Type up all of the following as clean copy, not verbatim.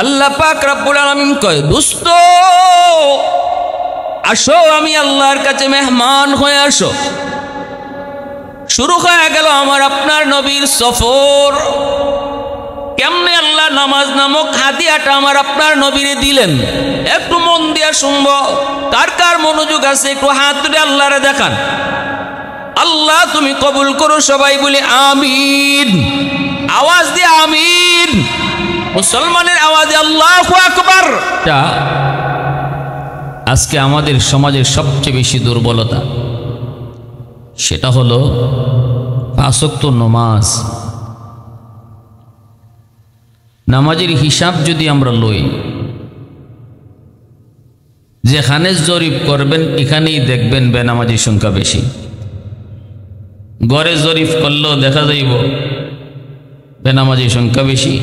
আল্লাহ পাক রব্বুল আলামিন কয়, দোস্ত আসো, আমি আল্লাহর কাছে মেহমান হয়ে আসো। শুরু হয়ে গেল আমার আপনার নবীর সফর। কেমনে আল্লাহ নামাজ নামক হাদিয়াটা আমার আপনার নবীরে দিলেন, একটু মন দিয়া শুনব। কার কার মনোযোগ আছে একটু হাত তুলে আল্লাহরে দেখান। আল্লাহ তুমি কবুল করো। সবাই বলি আমিন, আওয়াজ দিয়ে আমিন। মুসলমানের আওয়াজে আল্লাহু আকবার। আজকে আমাদের সমাজের সবচেয়ে বেশি দুর্বলতা, সেটা হলো 5 ওয়াক্ত নামাজ। নামাজের হিসাব যদি আমরা লই, যেখানে জরিপ করবেন এখানেই দেখবেন বেনামাজির সংখ্যা বেশি। ঘরে জরিপ করলেও দেখা যাইব বেনামাজির সংখ্যা বেশি।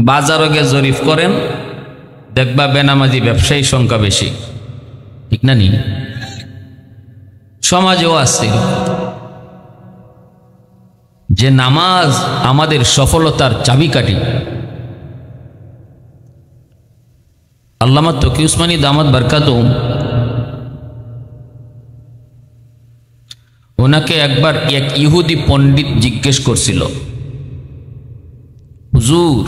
বাজারে গিয়ে জরিপ করেন, দেখবা বেনামাজি ব্যবসায়ীর সংখ্যা বেশি। ঠিক না? নি সমাজেও আছে যে নামাজ আমাদের সফলতার চাবিকাঠি। আল্লামা তকি উসমানী দামাত বারকাতুহু ওনাকে একবার এক ইহুদি পণ্ডিত জিজ্ঞেস করছিল, হুজুর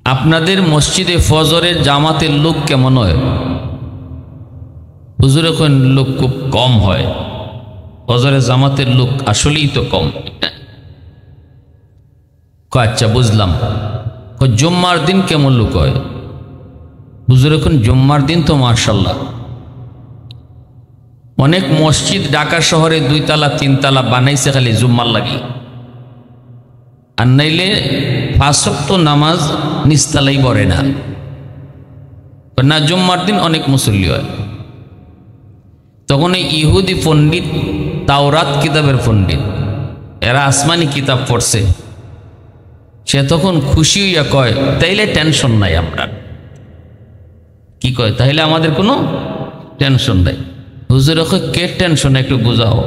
আপনাদের মসজিদে ফজরের জামাতের লোক কেমন হয়? হুজুর এখন লোক খুব কম হয়, ফজরের জামাতের লোক আসলেই তো কম। আচ্ছা বুঝলাম। জুম্মার দিন কেমন লোক হয়? হুজুর এখন জুম্মার দিন তো মাশাআল্লাহ অনেক মসজিদ ঢাকা শহরে 2 তলা 3 তলা বানাইছে খালি জুম্মার লাগি, আর নাইলে 5 ওয়াক্ত নামাজ নিস্তালাই পড়ে না। না, জুম্মার দিন অনেক মুসল্লি হয়। তখন এই ইহুদি পণ্ডিত, তাওরাত কিতাবের পণ্ডিত, এরা আসমানি কিতাব পড়ছে, সে তখন খুশি হইয়া কয়, তাইলে টেনশন নাই আমরা। কি কয়? তাইলে আমাদের কোনো টেনশন নাই। হুজুর কে টেনশন একটু বুঝাও।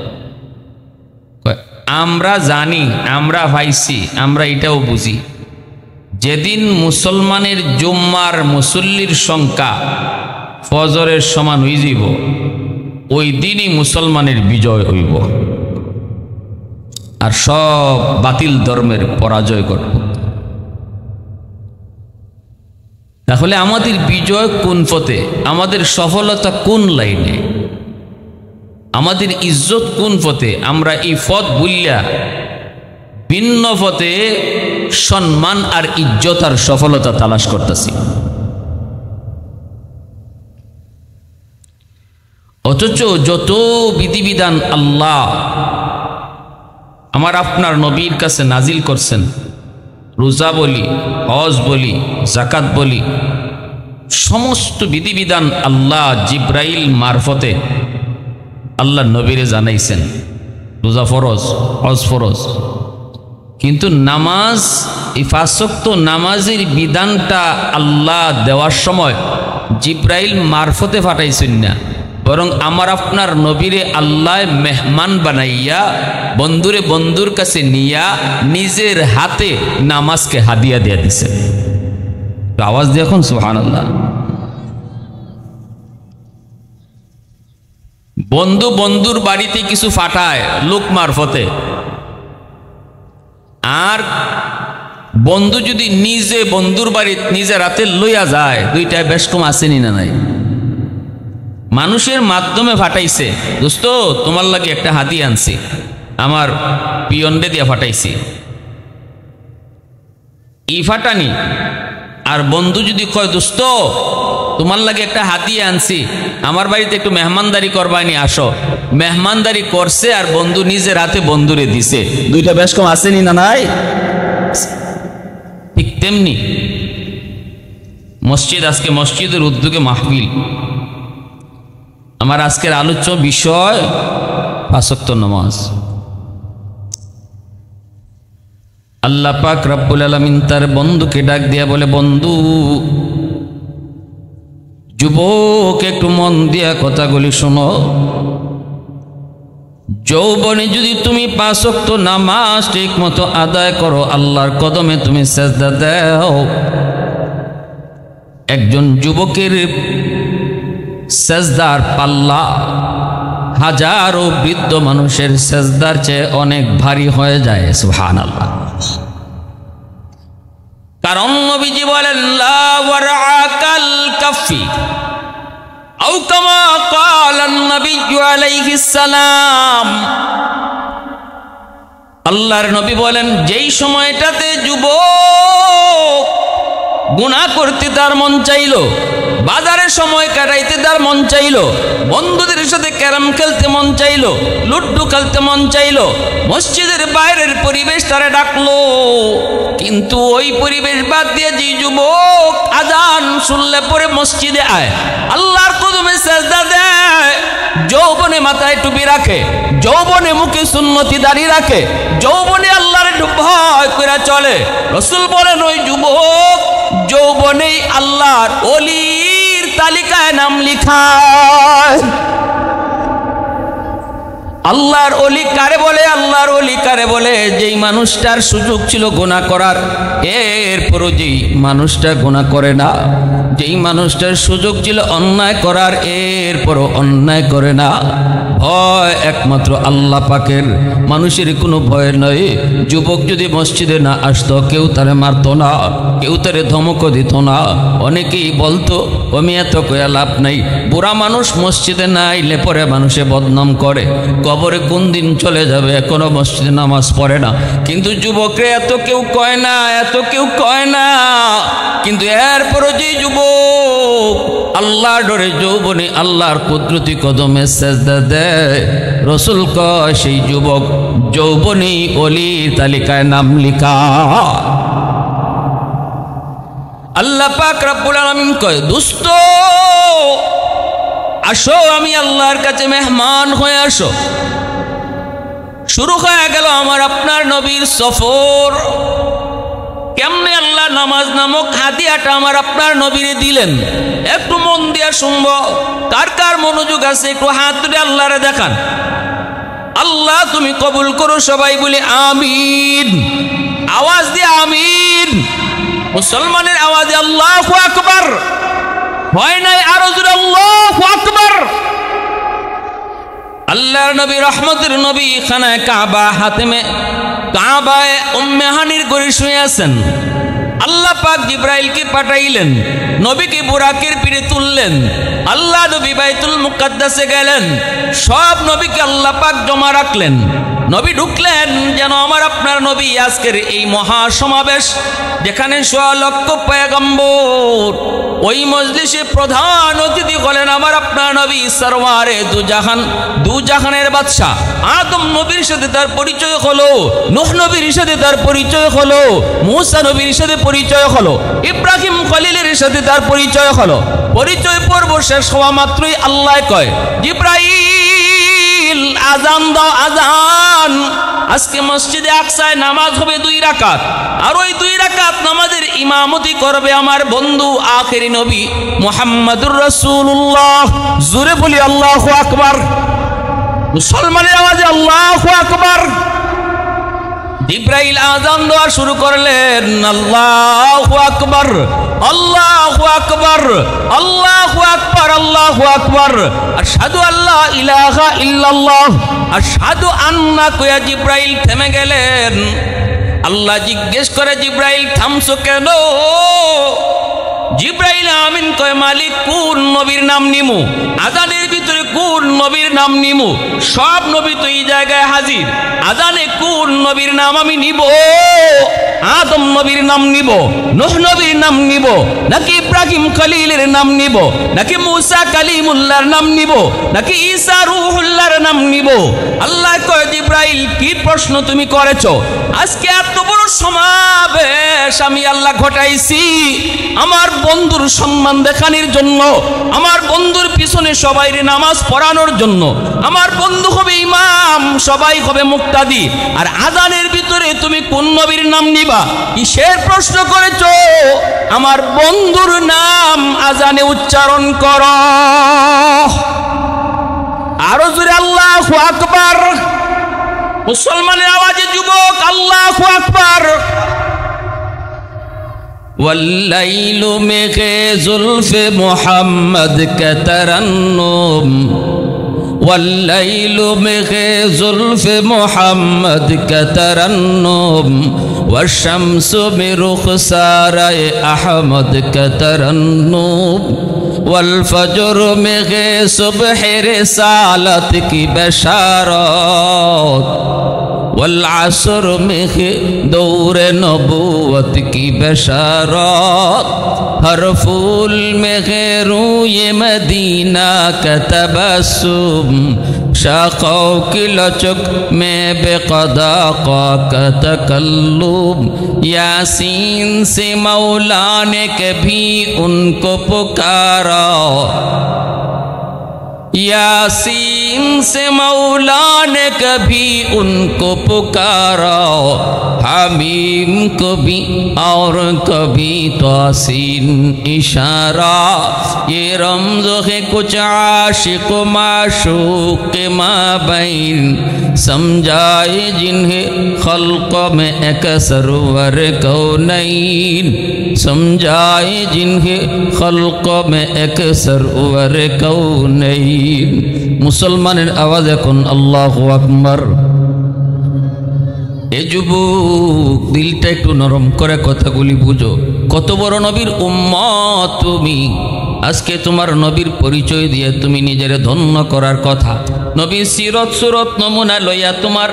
আমরা জানি, আমরা ভাইছি, আমরা এটাও বুঝি, যেদিন মুসলমানের জুম্মার মুসল্লির সংখ্যা ফজরের সমান হয়ে যাব, ওই দিনই মুসলমানের বিজয় হইব আর সব বাতিল ধর্মের পরাজয় ঘটব। তাহলে আমাদের বিজয় কোন পথে? আমাদের সফলতা কোন লাইনে? আমাদের ইজ্জত কোন পথে? আমরা এই পথ ভুলিয়া ভিন্ন পথে সম্মান আর ইজ্জত আর সফলতা তালাশ করতেছি। অথচ যত বিধিবিধান আল্লাহ আমার আপনার নবীর কাছে নাজিল করছেন, রোজা বলি, হজ বলি, যাকাত বলি, সমস্ত বিধিবিধান আল্লাহ জিব্রাইল মারফতে আল্লাহ নবীরে জানাইছেন। রোজা ফরজ, হজ ফরজ, কিন্তু নামাজ, এই 5 ওয়াক্ত নামাজের বিধানটা আল্লাহ দেওয়ার সময় জিব্রাইল মারফতে পাঠাইছেন না, বরং আমার আপনার নবীরে আল্লাহ মেহমান বানাইয়া বন্ধুরে বন্ধুর কাছে নিয়া নিজের হাতে নামাজকে হাদিয়া দিয়ে দিছে। আওয়াজ দিয়ে এখন সুবহানাল্লাহ। বন্ধু বন্ধুর বাড়িতে কিছু পাঠায় লোক মারফতে, আর বন্ধু যদি নিজে বন্ধুর বাড়ি নিজের হাতে লইয়া যায়, দুইটায় বেশ কম আসেনি না নাই? মানুষের মাধ্যমে ফাটাইছে, দোস্ত তোমার লাগে একটা হাদিয়া আনছি, আমার পিয়নডে দিয়া ফাটাইছি, ই ফাটানি। আর বন্ধু যদি কয়, দোস্ত তোমার লাগে একটা হাদিয়া আনছি, আমার বাড়িতে একটু মেহমানদারি করবানি, আসো, মেহমানদারি করছে আর বন্ধু নিজের হাতে বন্ধুরে দিছে, দুইটা বেশ কম আসেনি না নাই? ঠিক তেমনি মসজিদ, আজকে মসজিদের উদ্যোগে মাহফিল, আমার আজকের আলোচ্য বিষয় 5 ওয়াক্ত নামাজ। আল্লাহ পাক রব্বুল আলামিন তার বন্ধুকে ডাক দিয়া বলে, বন্ধু যুবক একটু মন দিয়া কথাগুলি শোনো, যৌবনে যদি তুমি 5 ওয়াক্ত নামাজ ঠিক মতো আদায় করো, আল্লাহর কদমে তুমি সেজদা দাও, একজন যুবকের সেজদার পাল্লা হাজারো বৃদ্ধ মানুষের সেজদার চেয়ে অনেক ভারী হয়ে যায়। সুবহানাল্লাহ। কারণ নবীজি বলেন লা ওয়ারআকাল কাফি আও কামা ক্বালান নবী আলাইহিস সালাম। আল্লাহর নবী বলেন যেই সময়টাতে যুবক গুনাহ করতে তার মন চাইলো, বাজারে সময় কাটাইতে তার মন চাইলো, বন্ধুদের সাথে ক্যারাম খেলতে মন চাইলো, লুড্ডু খেলতে মন চাইলো, মসজিদের বাইরের পরিবেশ তারা ডাকলো, কিন্তু ওই পরিবেশ বাদ দিয়ে যে যুবক আজান শুনলে পরে মসজিদে আয়, আল্লাহর কদমে সেজদা দেয়, যৌবনে মাথায় টুপি রাখে, যৌবনে মুখে সুন্নতি দাড়ি রাখে, যৌবনে আল্লাহর ভয় করে চলে, রাসূল বলেন ওই যুবক যৌবনেই আল্লাহর ওলির তালিকায় নাম লিখায়। আল্লাহর ওলি কারে বলে? আল্লাহর ওলি কারে বলে? যেই মানুষটার সুযোগ ছিল গুনাহ করার, এরপরও যেই মানুষটা গুনাহ করে না, যেই মানুষটার সুযোগ ছিল অন্যায় করার, এরপরও অন্যায় করে না। ভয় একমাত্র আল্লাহ পাকের, মানুষের কোনো ভয় নয়। যুবক যদি মসজিদে না আসতো, কেউ তারে মারতো না, কেউ তারে ধমকও দিত না। অনেকেই বলতো আমি এত কয়া লাভ নাই, বুড়া মানুষ মসজিদে না আইলে পরে মানুষে বদনাম করে, কবরে কোন দিন চলে যাবে, এখনো মসজিদে নামাজ পড়ে না। কিন্তু যুবকরে এত কেউ কয় না, এত কেউ কয় না, কিন্তু এরপরও যে যুবক আল্লাহর ডরে যৌবনে আল্লাহর কুদরতি কদমে সেজদা দেয়, রাসূল কয় সেই যুবক যৌবনী ওলির তালিকায় নাম লিখা। আল্লাহ পাক রব্বুল আলামিন কয় দোস্ত আসো, আমি আল্লাহর কাছে মেহমান হয়ে আসো। শুরু হয়ে গেল আমার আপনার নবীর সফর। কেমনে আল্লাহ নামাজ নামক হাদিয়াটা আমার আপনার নবীরে দিলেন, একটু মন দিয়া শুনব। কার কার মনোযোগ আছে একটু হাত তুলে আল্লাহরে দেখান। আল্লাহ তুমি কবুল করো, সবাই বলে আমিন, আওয়াজ দিয়ে আমিন। মুসলমানের আওয়াজে আল্লাহু আকবার হয় নাই, আরো জোরে আল্লাহু আকবার। আল্লাহর নবী রহমতের নবী খানায় কাবা হাতেমে কাবায় উম্মে হানির ঘরে শুয়ে আছেন। আল্লাহ পাক জিবরাইলকে পাঠাইলেন, নবীকে বুরাকের পিঠে তুললেন। আল্লাহ নবী বাইতুল মুকাদ্দাসে গেলেন, সব নবীকে আল্লাহ পাক জমা রাখলেন। নবী ঢুকলেন যেন আমার আপনার নবী আজকের এই মহা সমাবেশ যেখানে 100 লক্ষ পয়গম্বর, ওই মজলিসে প্রধান অতিথি হলেন আমার আপনার নবী সরওয়ারে দু জাহানের বাদশাহ। আদম নবীর সাথে তার পরিচয় হলো, নূহ নবীর সাথে তার পরিচয় হলো, মূসা নবীর সাথে পরিচয় হলো, ইব্রাহিম খলিলের সাথে তার পরিচয় হলো। পরিচয় পর্ব শেষ হওয়া মাত্রই আল্লাহ কয় জিবরাইল আজান দাও, আজান। আজকে মসজিদে আকসায় নামাজ হবে 2 রাকাত, আর ওই 2 রাকাত নামাজের ইমামতি করবে আমার বন্ধু আখেরি নবী মুহাম্মদুর রাসূলুল্লাহ। জোরে বলি আল্লাহু আকবার। মুসলমানের আওয়াজে আল্লাহু আকবার। জিবরাইল আজান দেওয়া শুরু করলেন, আল্লাহু আকবার, আল্লাহু আকবার, আল্লাহু আকবার, আল্লাহু আকবার, আশহাদু আল্লা ইলাহা ইল্লাল্লাহ, আশহাদু আন্না কয়া জিবরাইল থেমে গেলেন। আল্লাহ জিজ্ঞেস করে জিবরাইল থামছো কেন? জিবরাইল আমিন কয় মালিক কোন নবীর নাম নিমু, আজানের ভিতরে কোন নবীর নাম নিমু? সব নবী তো এই জায়গায় হাজির, আজানে কোন নবীর নাম আমি নিব? আদম নবীর নাম নিব, নূহ নবীর নাম নিব, নাকি ইব্রাহিম খলিলের নাম নিব, নাকি মূসা কালিমুল্লাহর নাম নিব, নাকি ঈসা রূহুল্লাহর নাম নিব? আল্লাহ কয় জিবরাইল কি প্রশ্ন তুমি করেছো? আজকে এত বড় সমাবেশ আমি আল্লাহ ঘটাইছি আমার বন্ধুর সম্মান দেখানোর জন্য, আমার বন্ধুর পিছনে সবাই নামাজ পড়ানোর জন্য। আমার বন্ধু হবে ইমাম, সবাই হবে মুক্তাদি, আর আজানের ভিতরে তুমি কোন নবীর নাম নিবা? কিসের প্রশ্ন করেছো? আমার বন্ধুর নাম আজানে উচ্চারণ করো। আরো জোরে আল্লাহু আকবার। মুসলমানের আওয়াজে যুবক আল্লাহু আকবার। والليل में जुल्फ मोहम्मद का तरन्नुम, والليل में जुल्फ मोहम्मद का तरन्नुम, والشمس में रुखसार अहमद का तरन्नुम, والفجر में सुबह रिसालत की बशारत, والعصر में दौर नबूवत की बशारत, हर फूल में रूय मदीना का तबस्सुम, शाखों की लचक में बेक़दा का तकल्लुम, यासीन से मौला ने कभी उनको पुकारा, यासीन से मौला ने कभी उनको पुकारा, हमीम को भी और कभी तोसीन इशारा, ये रमज़ है कुछ आशिक माशूक के माबैन, समझाए जिन्हें खल्क़ में एक सरवर कौनैन, समझाए जिन्हें खल्क़ में एक सरवर कौनैन। মুসলমানের আওয়াজ এখন আল্লাহু আকবার। এ যুবক দিলটা একটু নরম করে কথাগুলি বুঝো। কত বড় নবীর উম্মত তুমি, আজকে তোমার নবীর পরিচয় দিয়ে তুমি নিজের ধন্য করার কথা, নবীর সিরত সুরত নমুনা লইয়া তোমার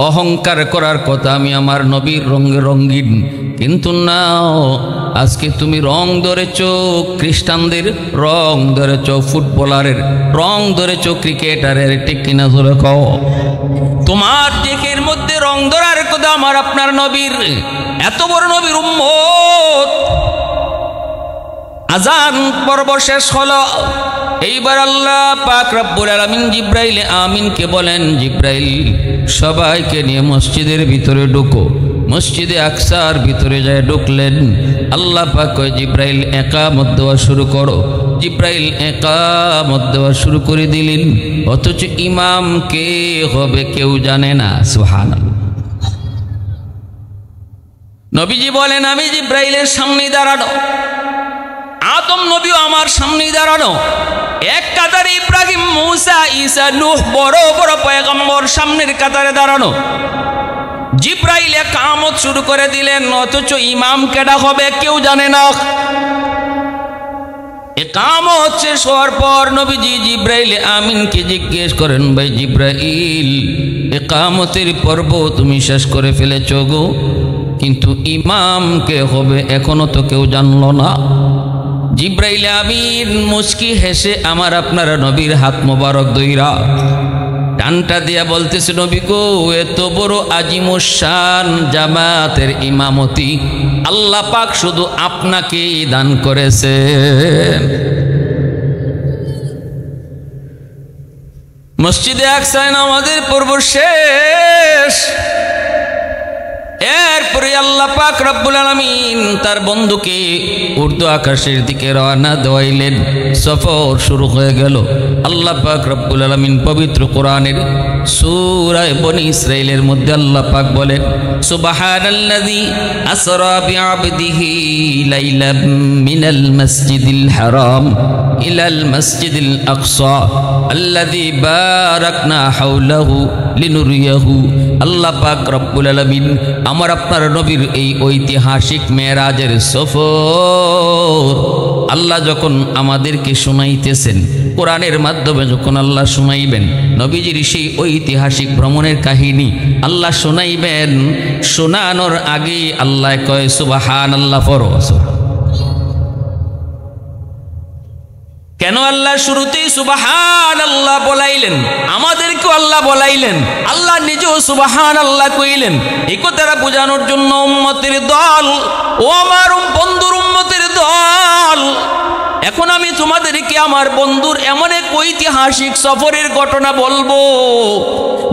অহংকার করার কথা, আমি আমার নবীর রঙে রঙিন। কিন্তু না, আজকে তুমি রং ধরেছ খ্রিস্টানদের, রং ধরেছ ফুটবলারের, রং ধরেছ ক্রিকেটারের, ঠিক কিনা ধরে কও? তোমার দেহের মধ্যে রং ধরার কথা আমার আপনার নবীর। এত বড় নবীর উম্মত। আজান পর্ব শেষ হলো, এইবার আল্লাহ পাক রব্বুল আলামিন জিব্রাইল আমিনকে বলেন, জিব্রাইল সবাইকে নিয়ে মসজিদের ভিতরে ঢুকো। মসজিদে আকসার ভিতরে যায় ঢুকলেন। আল্লাহ পাক কয়, জিব্রাইল ইকামত দেওয়া শুরু করো। জিব্রাইল ইকামত দেওয়া শুরু করে দিলেন, অথচ ইমাম কে হবে কেউ জানে না। সুবহানাল্লাহ। নবীজি বলেন, আমি জিব্রাইলের সামনে দাঁড়ানো, আদম নবীও আমার সামনেই দাঁড়ানো, এক কাতারে ইব্রাহিম, মূসা, ঈসা, নূহ বড় বড় পয়গম্বর সামনের কাতারে দাঁড়ানো। জিব্রাইল ইকামত শুরু করে দিলেন, অথচ ইমাম কেডা হবে কেউ জানে না। ইকামত শেষ হওয়ার পর নবীজি জিব্রাইল আমিনকে জিজ্ঞেস করেন, ভাই জিব্রাইল, ইকামতের পর্ব তুমি শেষ করে ফেলেছ গো, কিন্তু ইমাম কে হবে এখনো তো কেউ জানলো না। জিব্রাইল আমিন মুচকি হেসে আমার আপনার নবীর হাত মোবারক দইরা টানটা দিয়া বলতেছে, নবী গো, এত বড় আজিমুশান জামাতের ইমামতি আল্লাহ পাক শুধু আপনাকেই দান করেছেন। মসজিদে আকসায় নামাজের পর্ব শেষ। এরপরে আল্লাহ পাক রব্বুল আলামিন তার বন্ধুকে উর্দু আকাশের দিকে রওনা দেওয়াইলেন। সফর শুরু হয়ে গেল। আল্লাহ পাক রব্বুল আলামিন পবিত্র কোরআনের সূরা বনী ইসরাঈলের মধ্যে আল্লাহ পাক বলেন, সুবহানাল্লাযী আসরা বিআবদিহি লাইলাম মিনাল মাসজিদিল হারাম ইলাল মাসজিদিল আকসা আল্লাযী বারাকনা হাওলাহু লিনুরিয়াহু। আল্লাহ পাক রব্বুল আলামিন আমার আপনার নবীর এই ঐতিহাসিক মেরাজের সফর আল্লাহ যখন আমাদেরকে শুনাইতেছেন, কোরআনের মাধ্যমে যখন আল্লাহ শুনাইবেন, নবীজির সেই ঐতিহাসিক ভ্রমণের কাহিনী আল্লাহ শুনাইবেন, শোনানোর আগে আল্লাহ কয় সুবহানাল্লাহ পড়ো। কেন আল্লাহ শুরুতেই সুবহানাল্লাহ বলাইলেন? আমাদেরকেও আল্লাহ বলাইলেন, আল্লাহ নিজেও সুবহানাল্লাহ কইলেন। এই কথাটা বোঝানোর জন্য উম্মতের দল, ও আমার বন্ধুর উম্মতের দল, এখন আমি তোমাদেরকে আমার বন্ধুর এমন এক ঐতিহাসিক সফরের ঘটনা বলবো,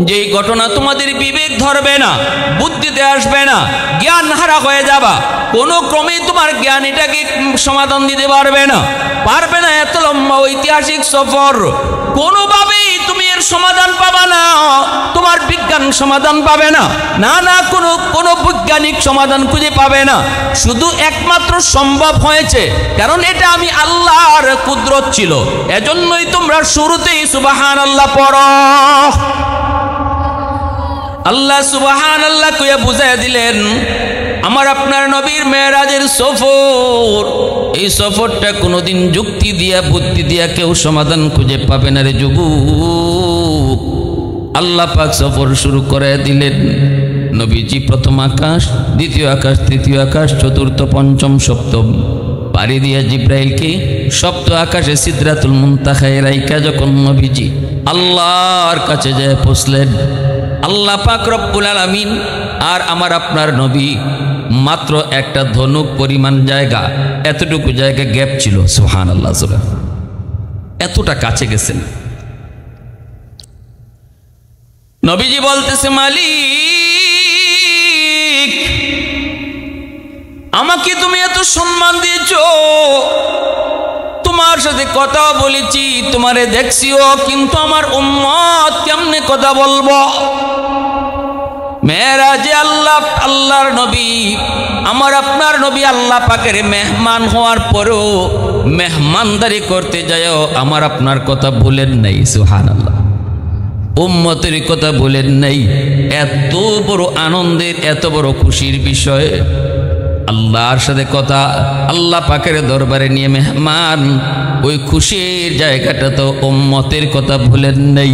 যেই ঘটনা তোমাদের বিবেক ধরবে না, বুদ্ধিতে আসবে না, জ্ঞান হারা হয়ে যাবা। কোনো ক্রমেই তোমার জ্ঞান এটাকে সমাধান দিতে পারবে না। এত লম্বা ঐতিহাসিক সফর, কোনোভাবেই তুমি এর সমাধান পাবা না। তোমার বিজ্ঞান সমাধান পাবে না, না কোনো বৈজ্ঞানিক সমাধান খুঁজে পাবে না। শুধু একমাত্র সম্ভব হয়েছে, কারণ এটা আমি আল্লাহর কুদরত ছিল। এজন্যই তোমরা শুরুতেই সুবহানাল্লাহ পড়ো। আল্লাহ সুবহানাল্লাহ কইয়া বুঝাইয়া দিলেন আমার আপনার নবীর মেরাজের সফর। এই সফরটা কোনোদিন যুক্তি দিয়া বুদ্ধি দিয়া কেউ সমাধান খুঁজে পাবে না রে যুবক। আল্লাহ পাক সফর শুরু করে দিলেন। নবীজি প্রথম আকাশ, দ্বিতীয় আকাশ, তৃতীয় আকাশ, চতুর্থ, পঞ্চম, সপ্তম পাড়ি দিয়া জিব্রাইলকে সপ্ত আকাশে সিদরাতুল মুনতাহায় রাইখা যখন নবীজি আল্লাহর কাছে যায় পৌঁছলেন, আল্লাহ পাক রব্বুল আলামিন আর আমার আপনার নবী মাত্র একটা ধনুক পরিমাণ জায়গা, এতটুকু জায়গা গ্যাপ ছিল। সুবহানাল্লাহ, এতটা কাছে গেছেন। নবীজি বলতেছে মালিক, আমাকে তুমি এত সম্মান দিয়েছো, তোমার সাথে কথা বলেছি, তোমারে দেখছিও, কিন্তু আমার উম্মত কেমনে কথা বলবো? মেরাজে আল্লাহর নবী, আমার আপনার নবী আল্লাহ পাকের মেহমান হওয়ার পরেও মেহমানদারি করতে যায়ও আমার আপনার কথা বলেন নাই। সুবহানাল্লাহ, উম্মতের কথা বলেন নাই। এত বড় আনন্দের, এত বড় খুশির বিষয়, আল্লাহর সাথে কথা, আল্লাহ পাকের দরবারে নিয়ে মেহমান, ওই খুশির জায়গাটা তো উম্মতের কথা ভুলেন নাই।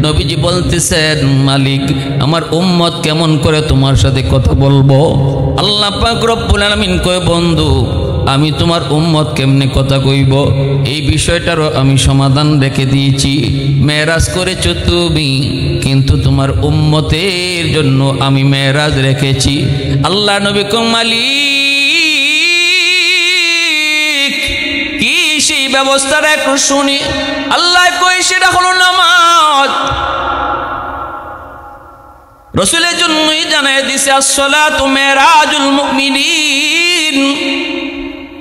নবীজি বলতেছেন মালিক, আমার উম্মত কেমন করে তোমার সাথে কথা বলবো? আল্লাহ পাক রব্বুল আলামিন কয় বন্ধু, আমি তোমার উম্মত কেমনে কথা কইব এই বিষয়টারও আমি সমাধান রেখে দিয়েছি। মেরাজ করেছো তুমি, কিন্তু তোমার উম্মতের জন্য আমি মেরাজ রেখেছি। আল্লাহ নবী কয় মালিক, কি সেই ব্যবস্থাটা একটু শুনি। আল্লাহ কই সেটা হলো নামাজ। রাসূলের জন্যই জানায় দিছে আসসালাতু মেরাজুল মুমিনিন।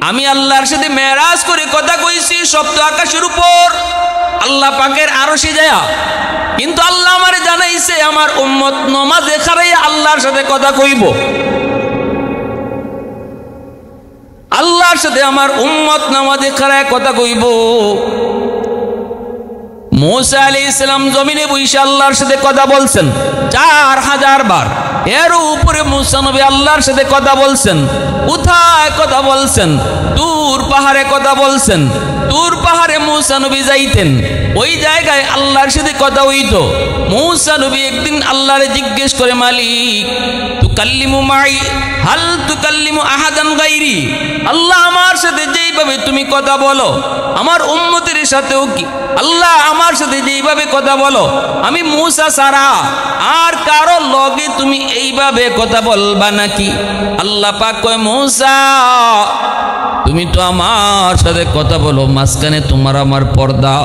আমি আল্লাহর সাথে মেরাজ করে কথা কইছি সপ্ত আকাশের উপর, আল্লাহ পাকের আরশে যায়া। কিন্তু আল্লাহ আমারে জানাইছে আমার উম্মত নামাজে খাড়াইয়া আল্লাহর সাথে কথা কইব। আল্লাহর সাথে আমার উম্মত নামাজে খাড়ায় কথা কইব। মুসা আলাইহিস সালাম জমিনে বসে আল্লাহর সাথে কথা বলছেন 4000 বার। এর উপরে মুসা নবী আল্লাহর সাথে কথা বলছেন। কোথায় কথা বলছেন? তুর পাহাড়ে কথা বলছেন। তুর পাহাড়ে মুসা নবী যাইতেন, ওই জায়গায় আল্লাহর সাথে কথা হইতো। মুসা নবী একদিন আল্লাহরে জিজ্ঞেস করে, মালিক তুকাল্লিমু মাই হাল তুকাল্লিমু আহাদান গায়রি? আল্লাহ, আমার সাথে যেইভাবে তুমি কথা বলো আমার উম্মতের সাথেও কি আল্লাহ আমার সাথে যেইভাবে কথা বলো, আমি মুসা ছাড়া আর কারো লগে তুমি এইভাবে কথা বলবা নাকি? আল্লাহ পাক কয়, মুসা তুমি তো আমার সাথে কথা বলো, মাঝখানে তোমার আমার পর্দা,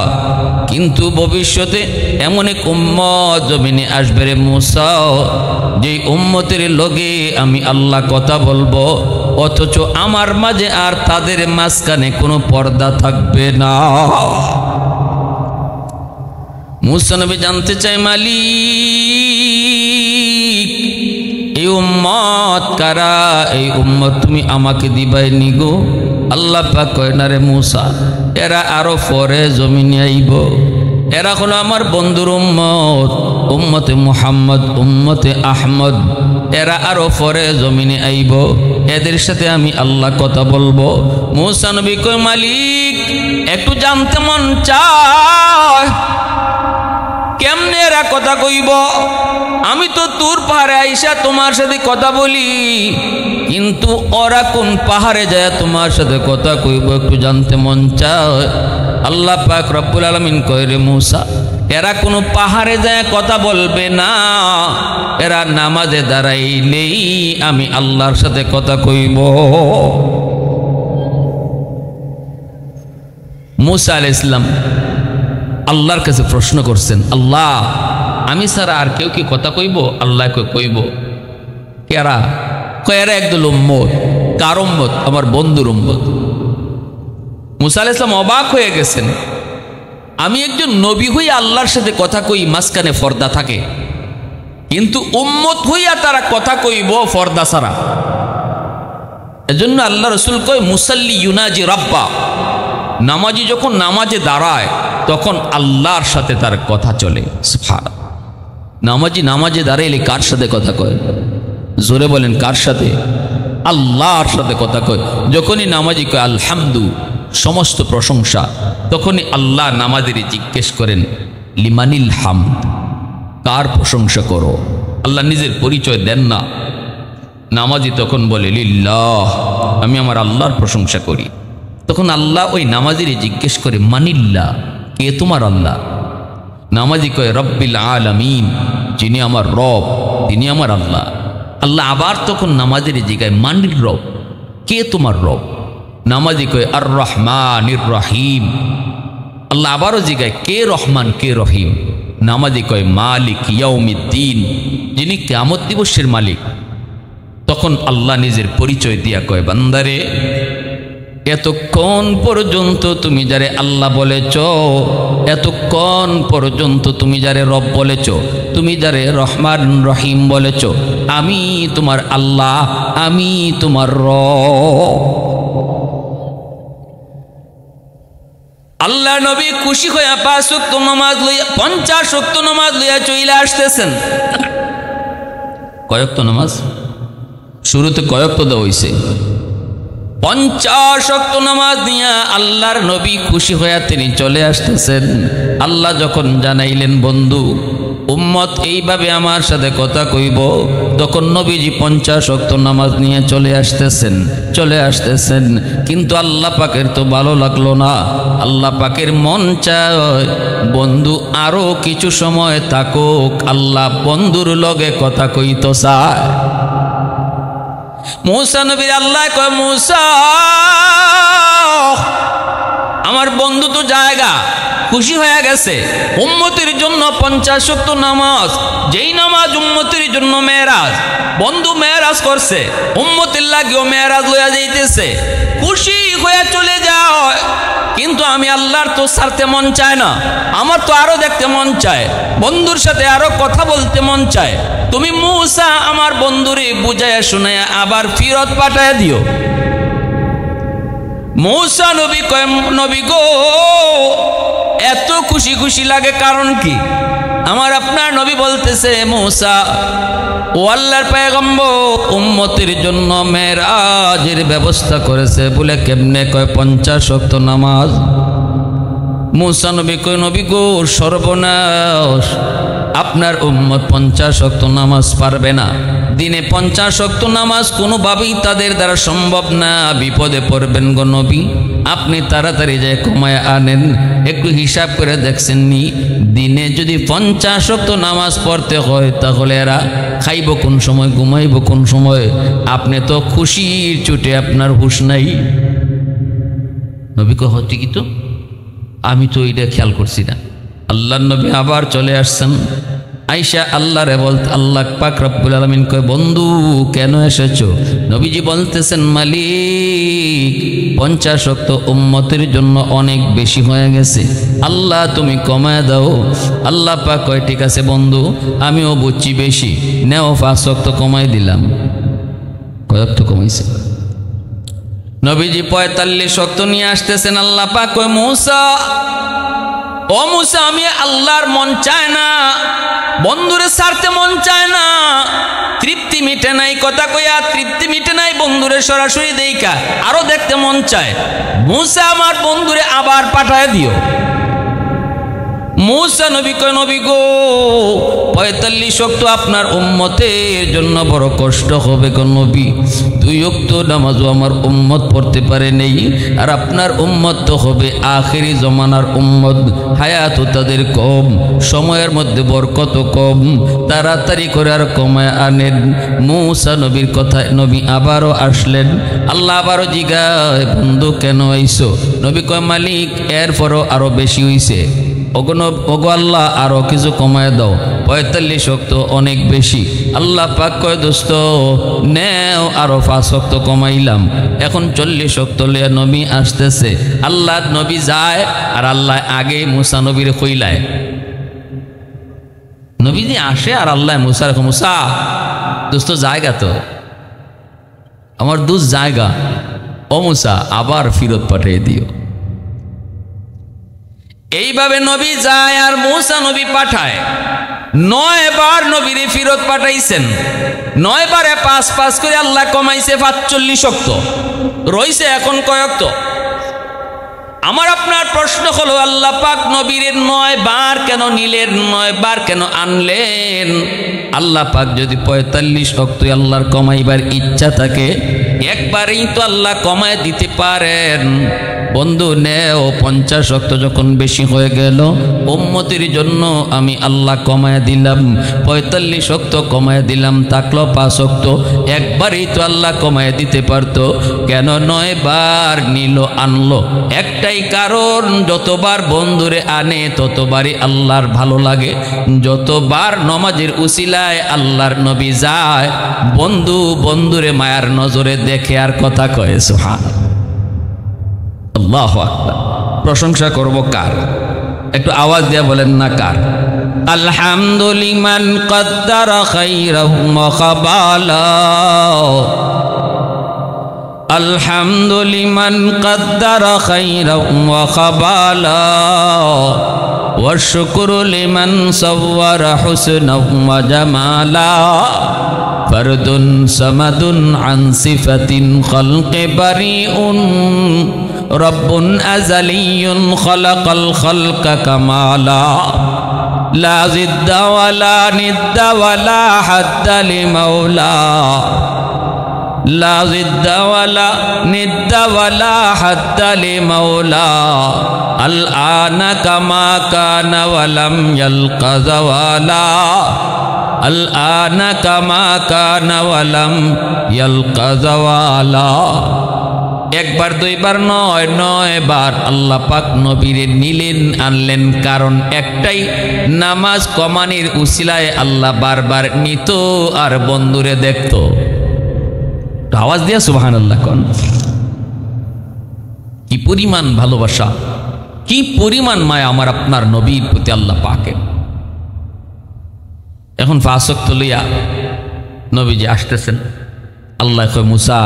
কিন্তু ভবিষ্যতে এমন এক উম্মত জমিনে আসবে রে মুসা, যে উম্মতের লগে আমি আল্লাহ কথা বলবো, অথচ আমার মাঝে আর তাদের মাঝখানে কোনো পর্দা থাকবে না। মুসা নবী জানতে চাই, মালিক এই উম্মত কারা? এই উম্মত তুমি আমাকে দিবাই নিগো? আল্লাহ পাক কয়, না রে মুসা, এরা আরো পরে জমিনে আইব। এরা হলো আমার বন্ধুর উম্মত, উম্মতে মুহাম্মদ, উম্মতে আহমদ। এরা আরো পরে জমিনে আইব, এদের সাথে আমি আল্লাহ কথা বলবো। মুসা নবী কয়, মালিক একটু জানতে মন চায় কেমনে এরা কথা কইব? আমি তো তুর পাহাড়ে আইসা তোমার সাথে কথা বলি, কিন্তু ওরা কোন পাহাড়ে যায় তোমার সাথে কথা কইব একটু জানতে মন চায়। আল্লাহ পাক রব্বুল আলামিন কয়, রে মুসা, এরা কোনো পাহাড়ে যায় কথা বলবে না, এরা নামাজে দাঁড়াইলেই আমি আল্লাহর 4 আল্লাহর সাথে কথা কইব। এই উম্মত কারা? এই উম্মত তুমি আমাকে দিবাই নিগো? আল্লাহ পাক কয়, না রে মুসা, এরা আরো পরে জমিনে আইব। এরা হলো আমার বন্ধুর উম্মত, উম্মতে মুহাম্মদ, উম্মতে আহমদ। এরা আরো পরে জমিনে আইব, এদের সাথে আমি আল্লাহ কথা বলবো। মুসা নবী কয়, মালিক একটু জানতে মন চায় কেমনে এরা কথা কইব? আমি তো তুর পাহাড়ে আইসা তোমার সাথে কথা বলি, কিন্তু ওরা কোন পাহাড়ে যায় তোমার সাথে কথা কইব একটু জানতে মন চায়। আল্লাহ পাক রব্বুল আলামিন কয়, রে মুসা, এরা কোনো পাহাড়ে যায় কথা বলবে না, এরা নামাজে দাঁড়াইলেই আমি আল্লাহর সাথে কথা কইব। মুসা আলাইহিস সালাম আল্লাহর কাছে প্রশ্ন করছেন, আল্লাহ আমি ছাড়া আর কেউ কি কথা কইব? আল্লাহ কইব। কেরা? কয়েরা একদল উম্মত। কার উম্মত? আমার বন্ধুর উম্মত। মুসা আলাইহিস সালাম অবাক হয়ে গেছেন, আমি একজন নবী হইয়া আল্লাহর সাথে কথা কই, মাঝখানে পর্দা থাকে, কিন্তু উম্মত হইয়া তারা কথা কইব পর্দা ছাড়া। এজন্য আল্লাহ রাসূল কয় মুসাল্লি ইউনাজি রাব্বা, নামাজি যখন নামাজে দাঁড়ায় তখন আল্লাহর সাথে তার কথা চলে। সুবহানাল্লাহ। নামাজি নামাজে দাঁড়াইলে কার সাথে কথা কয়? জোরে বলেন, কার সাথে? আল্লাহর সাথে কথা কয়। যখনই নামাজি কয় আলহামদু, সমস্ত প্রশংসা, তখনই আল্লাহ নামাজের জিজ্ঞেস করেন লিমানিল হামদ, কার প্রশংসা করো? আল্লাহ নিজের পরিচয় দেন না। নামাজি তখন বলে লিল্লাহ, আমি আমার আল্লাহর প্রশংসা করি। তখন আল্লাহ ওই নামাজির জিজ্ঞেস করে মানিল্লাহ, কে তোমার আল্লাহ? নামাজি কয় রব্বিল আলামিন, যিনি আমার রব তিনি আমার আল্লাহ। আল্লাহ আবার তখন নামাজির জিজ্ঞায় মানির রব, কে তোমার রব? নামাজি কয় আর রহমানির রহিম। আল্লাহ আবারও জিজ্ঞায় কে রহমান কে রহিম? নামাজি কয় মালিক ইয়াউমিদ্দিন, যিনি কিয়ামত দিবসের মালিক। তখন আল্লাহ নিজের পরিচয় দিয়া কয় বান্দারে, এতক্ষণ পর্যন্ত তুমি যারে আল্লাহ বলেছ, এতক্ষণ পর্যন্ত তুমি যারে রব বলেছ, তুমি যারে রহমান রহিম বলেছ, আমি তোমার আল্লাহ, আমি তোমার রব। আল্লাহ নবী খুশি হইয়া 5 ওয়াক্ত নামাজ লইয়া 50 ওয়াক্ত নামাজ লইয়া চলে আসতেছেন। কয় ওয়াক্ত নামাজ? শুরুতে কয় ওয়াক্ত দেওয়া হইছে? 50 ওয়াক্ত নামাজ নিয়া আল্লাহর নবী খুশি হইয়া তিনি চলে আসতেছেন। আল্লাহ যখন জানাইলেন বন্ধু উম্মত এইভাবে আমার সাথে কথা কইব, তখন নবীজি 50 ওয়াক্ত নামাজ নিয়ে চলে আসতেছেন। কিন্তু আল্লাহ পাকের তো ভালো লাগলো না। আল্লাহ পাকের মন চায় বন্ধু আরো কিছু সময় থাকুক, আল্লাহ বন্ধুর লগে কথা কইতো চায়। মুসা নবীর আল্লাহ কয় মুসা, আমার বন্ধু তো জায়গা খুশি হয়ে গেছে, উম্মতের জন্য 50 ওয়াক্ত নামাজ, যেই নামাজ উম্মতের জন্য মেরাজ, বন্ধু মেরাজ করছে, উম্মতের লাগেও মেরাজ লইয়া যাইতেছে, খুশি হয়ে চলে যাও। কিন্তু আমি আল্লাহর তো ছাড়তে মন চায় না, আমার তো আরো দেখতে মন চায়, বন্ধুর সাথে আরো কথা বলতে মন চায়। তুমি মুসা আমার বন্ধুরে বুঝাইয়া শুনাইয়া আবার ফিরত পাঠাইয়া দিও। মুসা নবী কয় নবী গো, এত খুশি খুশি লাগে কারণ কি? আমার আপনার নবী বলতেছে মুসা ও আল্লাহর পয়গম্বর উম্মতের জন্য মেরাজের ব্যবস্থা করেছে বলে কেমনে? কয় 50 ওয়াক্ত নামাজ। মুসা নবী কয় নবী গো সর্বনাশ, আপনার উম্মত 50 ওয়াক্ত নামাজ পারবে না। দিনে 50 ওয়াক্ত নামাজ কোনোভাবেই তাদের দ্বারা সম্ভব না, বিপদে পড়বেন গো নবী। আপনি তাড়াতাড়ি যায় কমায় আনেন। একটু হিসাব করে দেখছেন নি, দিনে যদি 50 ওয়াক্ত নামাজ পড়তে হয় তাহলে এরা খাইব কোন সময়, ঘুমাইব কোন সময়? আপনি তো খুশির চোটে আপনার হুঁশ নাই। নবী কয় হচ্ছে কি, তো আমি তো এটা খেয়াল করছি না। আল্লাহর নবী আবার চলে আসছেন। আয়েশা আল্লাহরে বলতে আল্লাহ পাক রব্বুল আলামিন কয় বন্ধু কেন এসেছো? নবীজি বলতেছেন মালিক 50 ওয়াক্ত উম্মতের জন্য অনেক বেশি হয়ে গেছে, আল্লাহ তুমি কমায় দাও। আল্লাহ পাক কয় ঠিক আছে বন্ধু, আমিও বুঝছি বেশি, নেও 5 ওয়াক্ত কমাই দিলাম। কয় ওয়াক্ত কমাইছে? নবীজি 45 ওয়াক্ত নিয়ে আসতেছেন। আল্লাহ পাক কয় মুসা, ও মুসা আমি আল্লাহর মন চায় না, বন্ধুরে ছাড়তে মন চায় না, তৃপ্তি মিটে নাই, কথা কইয়া তৃপ্তি মিটে নাই, বন্ধুরে সরাসরি দেইকা আরো দেখতে মন চায়। মুসা আমার বন্ধুরে আবার পাঠায় দিও। মূসা নবী কয় নবী গো ৪৫ ওয়াক্ত আপনার উম্মতের জন্য বড় কষ্ট হবে গো নবী, 2 ওয়াক্ত নামাজও আমার উম্মত পড়তে পারে নেই, আর আপনার উম্মত তো হবে আখেরি জমানার উম্মত, হায়াত তাদের কম, সময়ের মধ্যে বরকত কম, তাড়াতাড়ি করে আর কমায় আনেন। মূসা নবীর কথায় নবী আবারও আসলেন। আল্লাহ আবারও জিগায় বন্ধু কেন আইছো? নবী কয় মালিক এরপরও আরো বেশি হইছে। ওগো আল্লাহ আরো কিছু কমায় দাও, ৪৫ ওয়াক্ত অনেক বেশি। আল্লাহ পাক কয় দোস্ত নেও আরো 5 ওয়াক্ত কমাইলাম, এখন 40 ওয়াক্ত লইয়া নবী আসতেছে। আল্লাহ নবী যায় আর আল্লাহ আগে মূসা নবীর কইলায়, নবীজি আসে আর আল্লাহ মূসার মূসা দোস্ত জায়গা তো আমার দুধ জায়গা, ও মূসা আবার ফিরত পাঠিয়ে দিও। এইভাবে নবী যায় আর মূসা নবী পাঠায়। 9 বার নবীরে ফিরত পাঠাইছেন, 9 বারে 5 করে আল্লাহ কমাইছে 45 ওয়াক্ত, রইছে এখন কয়েক। আমার আপনার প্রশ্ন হলো আল্লাহ পাক নবীর 9 বার কেন নিলেন, 9 বার কেন আনলেন? আল্লাহ পাক যদি ৪৫ ওয়াক্ত আল্লাহর কমাইবার ইচ্ছা থাকে একবারেই তো আল্লাহ কমায় দিতে পারেন। বন্ধু নেও 50 ওয়াক্ত যখন বেশি হয়ে গেল উম্মতের জন্য আমি আল্লাহ কমায় দিলাম, ৪৫ ওয়াক্ত কমায় দিলাম, থাকলো 5 ওয়াক্ত, একবারেই তো আল্লাহ কমায় দিতে পারতো, কেন 9 বার নিল আনলো? একটাই কারণ, যতবার বন্ধুরে আনে ততবারই আল্লাহর ভালো লাগে, যতবার নমাজের উসিলায় আল্লাহর নবী যায় বন্ধু বন্ধুরে মায়ার নজরে দেখে আর কথা কয় সুবহানাল্লাহ। আল্লাহু আকবার। প্রশংসা করব কার? একটু আওয়াজ দিয়ে বলেন না কার? আলহামদুলিমান কদ্দারা খাইরাহু ওয়া খাবালা, আলহামদুলিমান কদ্দারা খাইরাহু ওয়া খাবালা, ওয়া শুকরু লিমান সাওয়ারা হুসনাহু ওয়া জামালা, ফারদুন সামাদুন আন সিফাতিন খালকি বারিউন, রব্বুন আযালিয়ুন খালাকাল খালকা কামালা, লা জিদ্দা ওয়ালা নিদ্দা ওয়ালা হাদ্দা লিমাওলা, লা জিদ্দা ওয়ালা নিদ্দা ওয়ালা হাদ্দা লিমাওলা, আল আনা কামা কানা ওয়ালাম ইয়ালকা যাওয়ালা, আল আনা কামা কানা ওয়ালাম ইয়ালকা যাওয়ালা। একবার 2 বার নয়, 9 বার আল্লাহ পাক নবীরে নিলেন আনলেন, কারণ একটাই, নামাজ কমানির উসিলায় আল্লাহ বারবার নিত আর বন্ধুরে দেখত। আওয়াজ দিয়া সুবহানাল্লাহ কোন। কি পরিমাণ ভালোবাসা, কি পরিমাণ মায়া আমার আপনার নবীর প্রতি আল্লাহ পাকের। এখন 5 ওয়াক্ত লইয়া নবীজি আসতেছেন। আল্লাহ কয় মূসা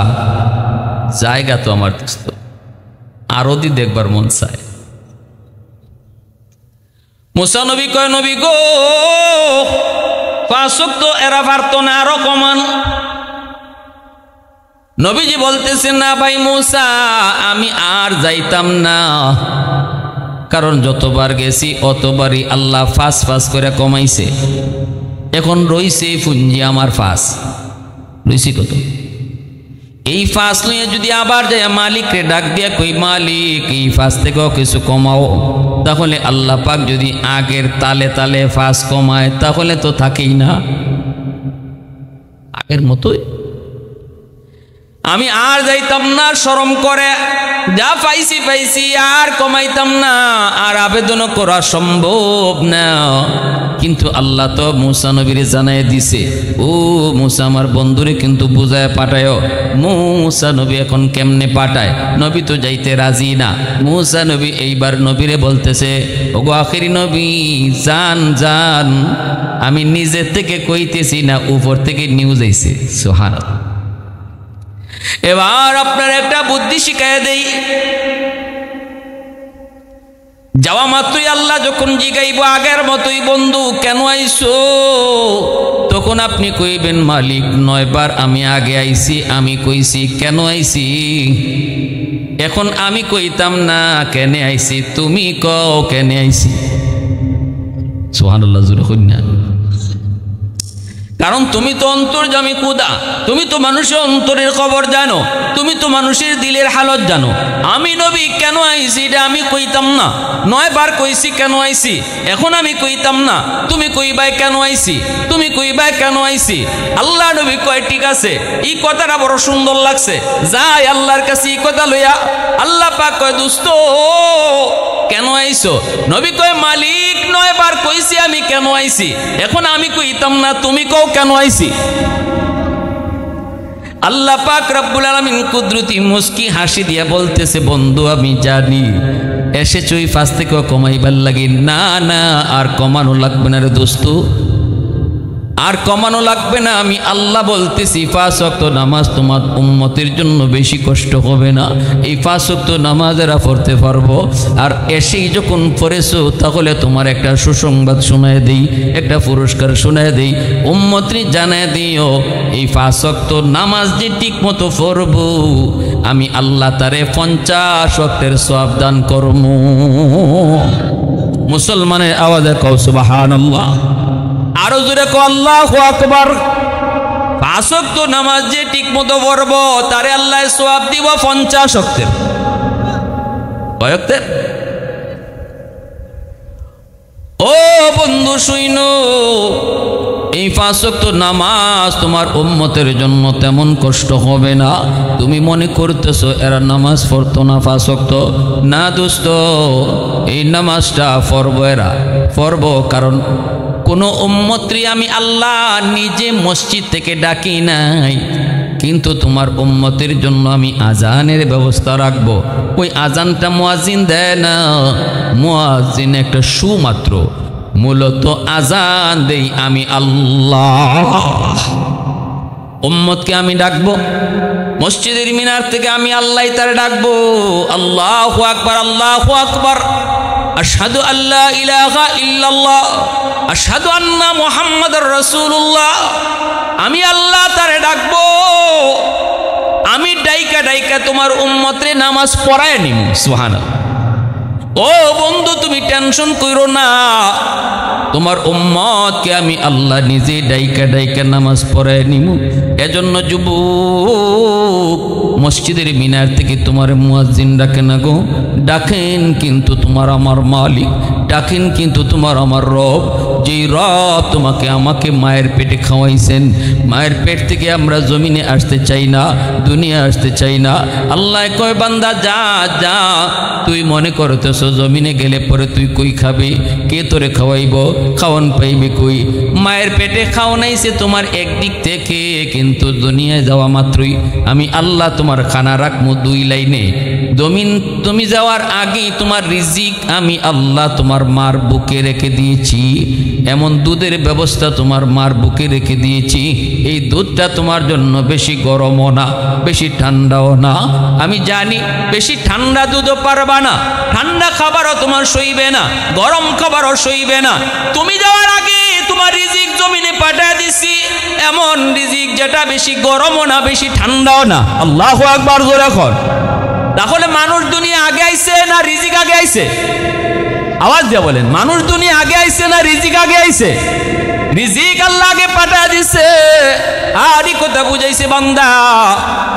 জায়গা তো আমার দোস্ত আরো দি দেখবার মন চায়। মূসা নবী কয় নবী গো 5 ওয়াক্ত এরা পারতো না, আরো কমান। নবীজি বলতেছেন না ভাই মূসা আমি আর যাইতাম না, কারণ যতবার গেছি অতবারই আল্লাহ 5 করে কমাইছে, এখন রইছে পুঞ্জি আমার 5 রইছি কত? এই 5 নিয়ে যদি আবার যায় মালিকরে ডাক দিয়া কই মালিক এই 5 থেকেও কিছু কমাও, তাহলে আল্লাহ পাক যদি আগের তালে তালে 5 কমায় তাহলে তো থাকেই না আগের মতোই। আমি আর যাইতাম না, শরম করে যা পাইছি পাইছি, আর কমাইতাম না, আর আবেদন করা সম্ভব না। কিন্তু আল্লাহ তো মূসা নবীরে জানাই দিছে, ও মূসা আমার বন্ধুরে কিন্তু বুঝায় পাঠায়। মূসা নবী এখন কেমনে পাঠায়? নবী তো যাইতে রাজি না। মূসা নবী এইবার নবীরে বলতেছে, ওগো আখেরি নবী যান যান, আমি নিজের থেকে কইতেছি না, উপর থেকে নিউজ আইছে। সুবহানাল্লাহ। এবার আপনার একটা বুদ্ধি শিখায় দেই, যাওয়া মাত্রই আল্লাহ যখন জিগাইব আগের মতোই বন্ধু কেন আইছো, তখন আপনি কইবেন মালিক 9 বার আমি আগে আইছি, আমি কইছি কেন আইছি। এখন আমি কইতাম না কেন আইছি, তুমি কও কেন আইছি। সুবহানাল্লাহ জোরে কইনা। কারণ তুমি তো অন্তর্যামী খোদা, তুমি তো মানুষের অন্তরের খবর জানো, তুমি তো মানুষের দিলের হালত জানো। আমি নবী কেন আইছি এটা আমি কইতাম না, 9 বার কইছি কেন আইছি, এখন আমি কইতাম না, তুমি কইবাই কেন আইছি, তুমি কইবাই কেন আইছি। আল্লাহ নবী কয় ঠিক আছে, এই কথাটা বড় সুন্দর লাগছে, যাই আল্লাহর কাছে এই কথা লইয়া। আল্লাহ পাক কয় দোস্ত কেন আইছো? নবী কয় মালিক 9 বার কইছি আমি কেন আইছি, এখন আমি কইতাম না, তুমি কও কেন আইছি। আল্লাহ পাক রব্বুল আলামিন কুদরতি মুস্কি হাসি দিয়া বলতেছে বন্ধু আমি জানি এসেছো এই ফাঁস থেকে কমাইবার লাগি। না না, আর কমানো লাগবে না রে দোস্ত, আর কমানো লাগবে না। আমি আল্লাহ বলতেছি 5 ওয়াক্ত নামাজ তোমার উম্মতের জন্য বেশি কষ্ট হবে না। এই 5 ওয়াক্ত নামাজ এরা পড়তে পারবো। আর এসেই যখন পড়েছো তাহলে তোমার একটা সুসংবাদ শোনায় দেই, একটা পুরস্কার শোনায় দেই, উম্মতরি জানায় দিও এই 5 ওয়াক্ত নামাজ যে ঠিক মতো পড়বো আমি আল্লাহ তারে 50 ওয়াক্তের সওয়াব দান করব। মুসলমানের আওয়াজে কও সুবহানাল্লাহ, আরো জোরে কও আল্লাহু আকবার। 5 ওয়াক্ত নামাজ যে ঠিক মতো পড়ব তারে আল্লাহ সওয়াব দিব 50 ওয়াক্তের। কয় ওয়াক্তের? ও বন্ধু শুইনো, এই 5 ওয়াক্ত নামাজ তোমার উম্মতের জন্য তেমন কষ্ট হবে না। তুমি মনে করতেছো এরা নামাজ পড়তো না 5 ওয়াক্ত, না দোস্ত, এই নামাজটা পড়বো, এরা পড়বো। কারণ কোন উম্মতরি আমি আল্লাহ নিজে মসজিদ থেকে ডাকি নাই, কিন্তু তোমার উম্মতের জন্য আমি আজানের ব্যবস্থা রাখবো। ওই আজানটা মুয়াজ্জিন দেয় না, মুয়াজ্জিন একটা সুমাত্র, মূলত আজান দেই আমি আল্লাহ। উম্মতকে আমি ডাকবো মসজিদের মিনার থেকে, আমি আল্লাহ তারে ডাকবো আল্লাহু আকবার, আল্লাহু আকবার, আশহাদু আল্লা ইলাহা ইল্লাল্লাহ, আশহাদু আন্না মুহাম্মাদুর রাসূলুল্লাহ। আমি আল্লাহ তারে ডাকবো, আমি ডাইকা ডাইকা তোমার উম্মতরে নামাজ পড়ায় নিমু। সুবহানাল্লাহ। ও বন্ধু তুমি টেনশন কইরো না, তোমার উম্মতকে আমি আল্লাহ নিজে ডাইকা ডাইকা নামাজ পড়ায় নিমু। এজন্য যুবক মসজিদের মিনার থেকে তোমার মুয়াজ্জিন ডাকে না গো, ডাকেন কিন্তু তোমার আমার মালিক, ডাকেন কিন্তু তোমার আমার রব, যেই রব তোমাকে আমাকে মায়ের পেটে খাওয়াইছেন। মায়ের পেট থেকে আমরা জমিনে আসতে চাই না, দুনিয়া আসতে চাই না। আল্লাহ কয় বান্দা যা যা, তুই মনে করতেছ জমিনে গেলে পরে তুই কই খাবি, কে তোরে খাওয়াইব, খাওয়ান পাইবে কই? মায়ের পেটে খাওয়ানাইছে তোমার একদিক থেকে, কিন্তু দুনিয়ায় যাওয়া মাত্রই আমি আল্লাহ তোমার খানা রাখবো 2 লাইনে। তুমি যাওয়ার আগেই তোমার রিজিক আমি আল্লাহ তোমার মার বুকে রেখে দিয়েছি। এমন দুধের ব্যবস্থা তোমার মার বুকে রেখে দিয়েছি, এই দুধটা তোমার জন্য বেশি গরমও না, বেশি ঠান্ডাও না। আমি জানি বেশি ঠান্ডা দুধও পারবা না, ঠান্ডা খাবারও তোমার সইবে না, গরম খাবারও সইবে না। তুমি যাওয়ার আগে তোমার রিজিক জমিনে পাঠিয়ে দিছি, এমন রিজিক যেটা বেশি গরমও না, বেশি ঠান্ডাও না। আল্লাহু আকবার জোরে কর। তাহলে মানুষ দুনিয়া আগে আইছে না রিজিক আগে আইছে? আওয়াজ দিয়ে বলেন, মানুষ দুনিয়া আগে আইছে না রিজিক আগে আইছে? রিজিক আল্লাহ আগে পাঠা দিছে। আর এই কথা বুঝাইছে বান্দা,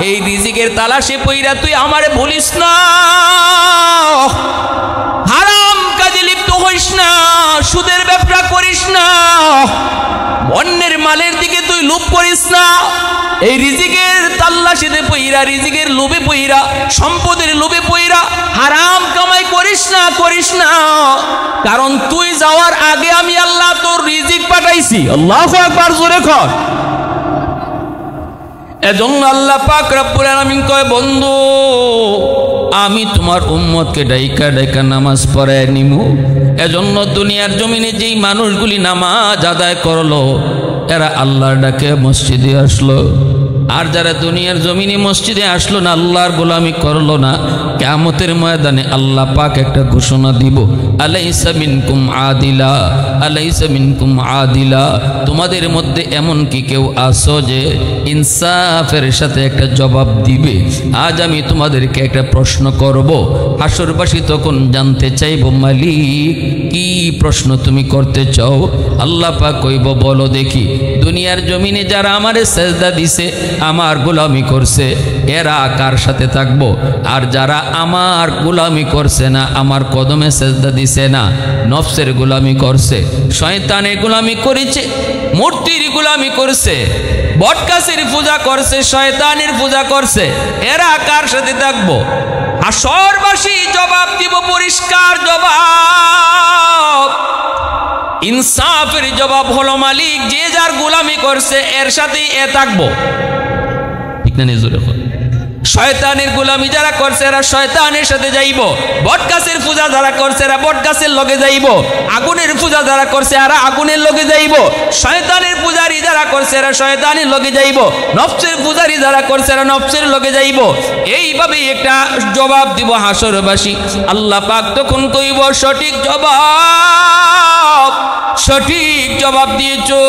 এই রিজিকের তালাশে পইরা তুই আমারে বলিস না, হারাম কাজে লিপ্ত হইস না, সুদের ব্যবসা করিস না, অন্যের মালের দিকে তুই লোভ করিস না। এই রিজিকের তাল্লাশিতে পইরা, রিজিকের লোভে পইরা, সম্পদের লোভে পইরা হারাম কামাই করিস না, করিস না। কারণ তুই যাওয়ার আগে আমি আল্লাহ তোর রিজিক পাঠাইছি। আল্লাহু আকবার জোরে কর। এজন্য আল্লাহ পাক রব্বুল আলামিন কয় বন্ধু আমি তোমার উম্মতকে ডাইকা ডাইকা নামাজ পড়ায় নিমু। এজন্য দুনিয়ার জমিনে যেই মানুষগুলি নামাজ আদায় করলো এরা আল্লাহর ডাকে মসজিদে আসলো, আর যারা দুনিয়ার জমিনে মসজিদে আসলো না, আল্লাহর গোলামি করলো না, কিয়ামতের ময়দানে আল্লাহ পাক একটা ঘোষণা দিব, আলাইসা মিনকুম আদিলা, আলাইসা মিনকুম আদিলা, তোমাদের মধ্যে এমন কি কেউ আছো যে ইনসাফের সাথে একটা জবাব দিবে? আজ আমি তোমাদেরকে একটা প্রশ্ন করব। হাসরবাসী তখন জানতে চাইব, মালিক কি প্রশ্ন তুমি করতে চাও? আল্লাহ পাক কইব, বলো দেখি, দুনিয়ার জমিনে যারা আমারে সেজদা দিছে, আমার গোলামি করছে, এরা কার সাথে থাকবো? আর যারা আমার গোলামি করছে না, আমার কদমে সেজদা দিছে না, নফসের গোলামি করছে, শয়তানের গোলামি করেছে, মূর্তির গোলামি করছে, বটগাছের পূজা করছে, শয়তানের পূজা করছে, এরা কার সাথে থাকবো? হাসরবাসী জবাব দিব, পরিষ্কার জবাব, ইনসাফের জবাব হলো, মালিক যে যার গোলামি করছে এর সাথেই এ থাকবো। ঠিক না? নিজরে শয়তানের গোলামি যারা করছে এরা শয়তানের সাথে যাইব, বটগাছের পূজা যারা করছে এরা বটগাছের লগে যাইব, আগুনের পূজা যারা করছে এরা আগুনের লগে যাইব, শয়তানের পূজারি যারা করছে এরা শয়তানের লগে যাইব, নফসের পূজারি যারা করছে এরা নফসের লগে যাইব। এইভাবে একটা জবাব দিব হাসরবাসী। আল্লাহ পাক তখন কইব, সঠিক জবাব, সঠিক জবাব দিয়েছো।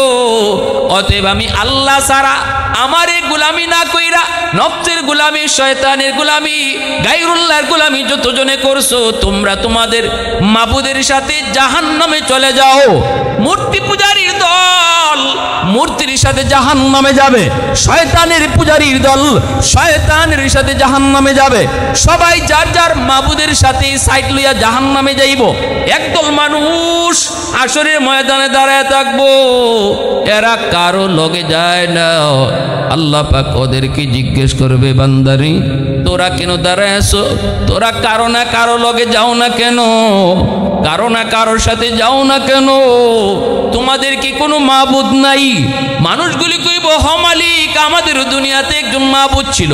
অতএব আমি আল্লাহ ছাড়া আমারে গোলামি না কইরা নফসের গোলামি, শয়তানের গোলামি, গায়রুল্লাহর গোলামি যতজনে করছো, তোমরা তোমাদের মাবুদের সাথে জাহান্নামে চলে যাও। মূর্তি পূজারীর দল মূর্তির সাথে জাহান্নামে যাবে, শয়তানের পূজারীর দল শয়তানের সাথে জাহান্নামে যাবে। সবাই যার যার মাবুদের সাথে সাইড লইয়া জাহান্নামে যাইব। একদল মানুষ আসরের ময়দানে দাঁড়ায় থাকবো, এরা কারো লগে যায় না। আল্লাহ পাক ওদেরকে জিজ্ঞেস করবে, বান্দারি তোরা কেন দাঁড়ায় আছো? তোরা কারো না কারো লগে যাও না কেন? কারো না কারোর সাথে যাও না কেন? তোমাদের কি কোনো মাবুদ নাই? মানুষগুলি কইব, হ মালিক, আমাদের দুনিয়াতে একজন মাবুদ ছিল,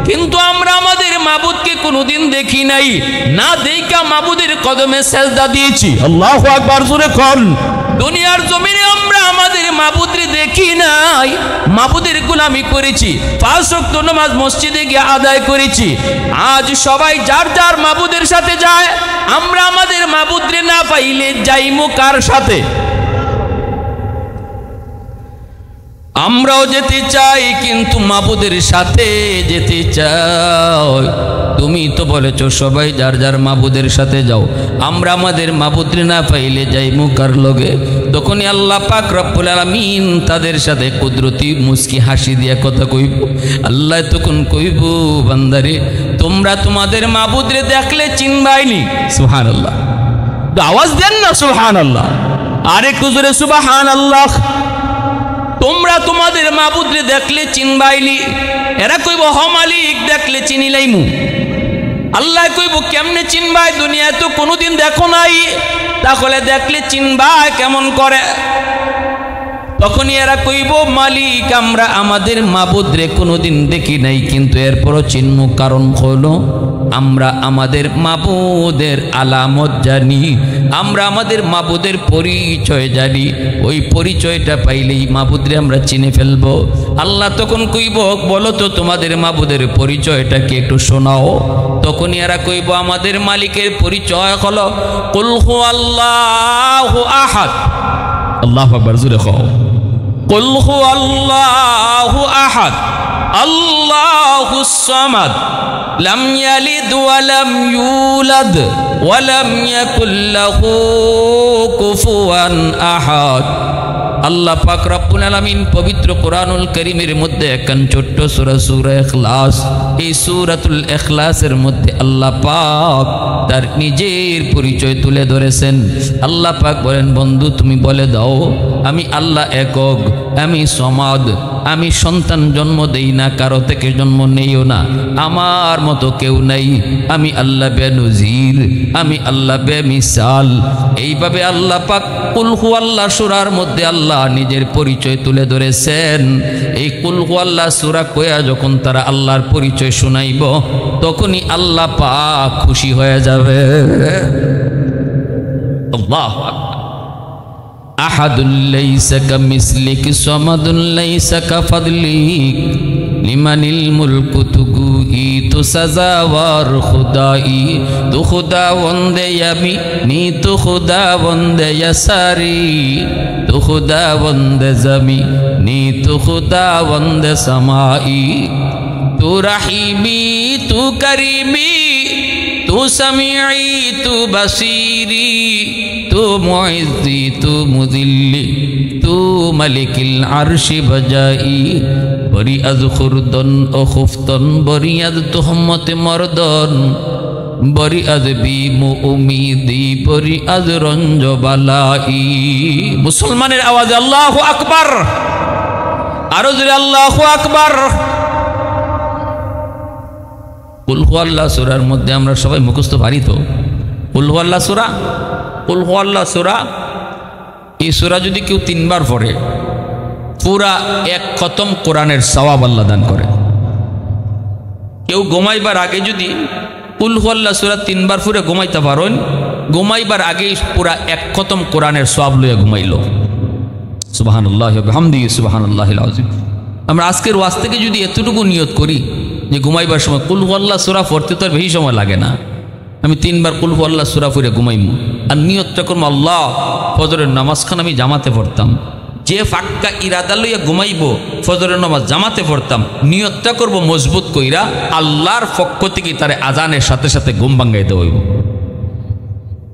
কিন্তু আমরা আমাদের মাবুদকে কোনোদিন দেখি নাই, না দেখা মাবুদের কদমে সেজদা দিয়েছি। আল্লাহু আকবার, জোরে কোন। দুনিয়ার জমিনে আমরা আমাদের মাবুদরে দেখি নাই, মাবুদের গোলামি করেছি, 5 ওয়াক্ত নামাজ মসজিদে গিয়ে আদায় করেছি। আজ সবাই যার যার মাবুদের সাথে যায়, আমরা আমাদের মাবুদরে না পাইলে যাইমু কার সাথে? আমরাও যেতে চাই, কিন্তু মাবুদের সাথে যেতে চাই। তুমি তো বলেছ সবাই যার যার মাবুদের সাথে যাও, আমরা আমাদের মাবুদরে না পাইলে যাইমু কার লগে? তখনই আল্লাহ পাক রব্বুল আলামিন তাদের সাথে কুদরতি মুস্কি হাসি দিয়া কথা কইব। আল্লাহ তখন কইব, বান্দারে তোমরা তোমাদের মাবুদরে দেখলে চিনবাইনি। সুবহানাল্লাহ, আওয়াজ দেন না সুবহানাল্লাহ, আরেকটু জোরে সুবহানাল্লাহ। তোমরা তোমাদের মাবুদরে দেখলে চিনবাইলি। এরা কইব, হ মালিক দেখলে চিনিলাইমু। আল্লাহ কইব, কেমনে চিনবাই? দুনিয়ায় তো কোনোদিন দেখো নাই, তাহলে দেখলে চিনবাই কেমন করে? তখনই এরা কইব, মালিক আমরা আমাদের মাবুদরে কোনোদিন দেখি নাই, কিন্তু এরপরও চিনমু, কারণ হলো আমরা আমাদের মাবুদের আলামত জানি, আমরা আমাদের মাবুদের পরিচয় জানি। ওই পরিচয়টা পাইলেই মাবুদরে আমরা চিনে ফেলবো। আল্লাহ তখন কইব, বলো তো তোমাদের মাবুদের পরিচয়টা কি একটু শোনাও। তখনই এরা কইব, আমাদের মালিকের পরিচয় হলো কুল হুয়াল্লাহু আহাদ। আল্লাহু আকবার, জোরে কও, কুল হুয়াল্লাহু আহাদ আল্লাহুস সামাদ লাম ইয়ালিদ ওয়া লাম ইউলাদ ওয়া লাম ইয়াকুল লাহু কুফুয়ান আহাদ। আল্লাহ পাক রব্বুল আলামিন পবিত্র কোরআনুল কারীমের মধ্যে একখান ছোট্ট সূরা, সূরা ইখলাস, এই সূরাতুল ইখলাসের মধ্যে আল্লাহ পাক তার নিজের পরিচয় তুলে ধরেছেন। আল্লাহ পাক বলেন, বন্ধু তুমি বলে দাও, আমি আল্লাহ একক, আমি সমাদ, আমি সন্তান জন্ম দেই না, কারো থেকে জন্ম নেইও না, আমার মতো কেউ নাই, আমি আল্লাহ বেনজির, আমি আল্লাহ বেমিসাল। এইভাবে আল্লাহ পাক কুল হুয়াল্লাহ সূরার মধ্যে আল্লাহ নিজের পরিচয় তুলে ধরেছেন। এই কুল হুয়াল্লাহ সূরা কয়া যখন তারা আল্লাহর পরিচয় শোনাইব, তখনই আল্লাহ পাক খুশি হয়ে যাবে। আল্লাহু আকবার। আহাদুল লাইসা কামিসলিক সামাদুল লাইসা কাফাদলিক লিমানিল মুলকু তুগুই তো সাজাওয়ার খুদাই, তু খুদা বন্দে আমি নি তু খুদা বন্দে সারি, তু খুদা বন্দে জমি নি তু খুদা বন্দে সমাই, তু রাহিমি তু করিমি তু সমিঈ তু বসীরি, তু মুইজ্জি তু মুযিল্লি তু মালিকিল আরশি বজাই, বরি আজ খুরদন ও খুফতন, বরি আজ তুহমত মর্দন, বরি আজ বিমু উমিদি, বরি আজ রঞ্জ বালাই। মুসলমানের আওয়াজে আল্লাহু আকবার, আরো জোরে আল্লাহু আকবার। কুল হুয়াল্লাহ সূরার মধ্যে আমরা সবাই মুখস্থ পারি তো, কুল হুয়াল্লাহ সূরা, কুল হুয়াল্লাহ সূরা। এই সূরা যদি কেউ 3 বার পড়ে পুরা 1 খতম কোরআনের সওয়াব আল্লাহ দান করে। কেউ ঘুমাইবার আগে যদি কুল হুয়াল্লাহ সূরা 3 বার পড়ে ঘুমাইতে পারেন, ঘুমাইবার আগেই পুরা 1 খতম কোরআনের সওয়াব লইয়া ঘুমাইল। সুবহানাল্লাহি ওয়া বিহামদিহি সুবহানাল্লাহিল আযীম। আমরা আজকের ওয়াজ থেকে যদি এতটুকু নিয়ত করি যে ঘুমাইবার সময় কুল হুয়াল্লাহ সূরা পড়তে তো আর বেশি সময় লাগে না, আমি 3 বার কুল হুয়াল্লাহ সূরা পড়ে ঘুমাইমু, আর নিয়তটা করবো আল্লাহ ফজরের নামাজখান আমি জামাতে পড়তাম, যে ফাক্কা ইরাদা লইয়া ঘুমাইব ফজরের নামাজ জামাতে পড়তাম, নিয়তটা করব মজবুত কইরা আল্লাহর পক্ষ থেকে তারে আজানের সাথে সাথে ঘুম ভাঙ্গাইতে হইব।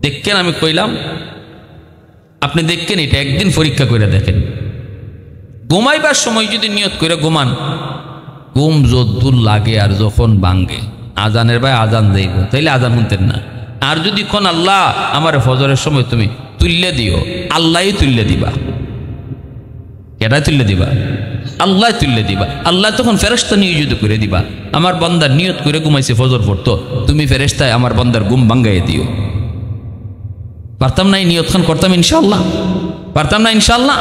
দেখেন আমি কইলাম, আপনি দেখেন, এটা একদিন পরীক্ষা করে দেখেন। ঘুমাইবার সময় যদি নিয়ত করে ঘুমান, ঘুম যদ্দুর লাগে আর যখন ভাঙ্গে আজানের ভাই আজান দেইব, তাইলে আজান শুনতেন না। আর যদি কোন আল্লাহ আমার ফজরের সময় তুমি তুললে দিও, আল্লাহই তুললে দিবা। কেডা তুললে দিবা? আল্লাহ তুললে দিবা। আল্লাহ তখন ফেরেশতা নিয়োজিত করে দিবা, আমার বান্দার নিয়ত করে ঘুমাইছে ফজর পড়তো, তুমি ফেরেশতায় আমার বান্দার ঘুম ভাঙ্গাই দিও। পারতাম না এই নিয়ত খান করতাম ইনশাআল্লাহ? পারতাম না ইনশাআল্লাহ?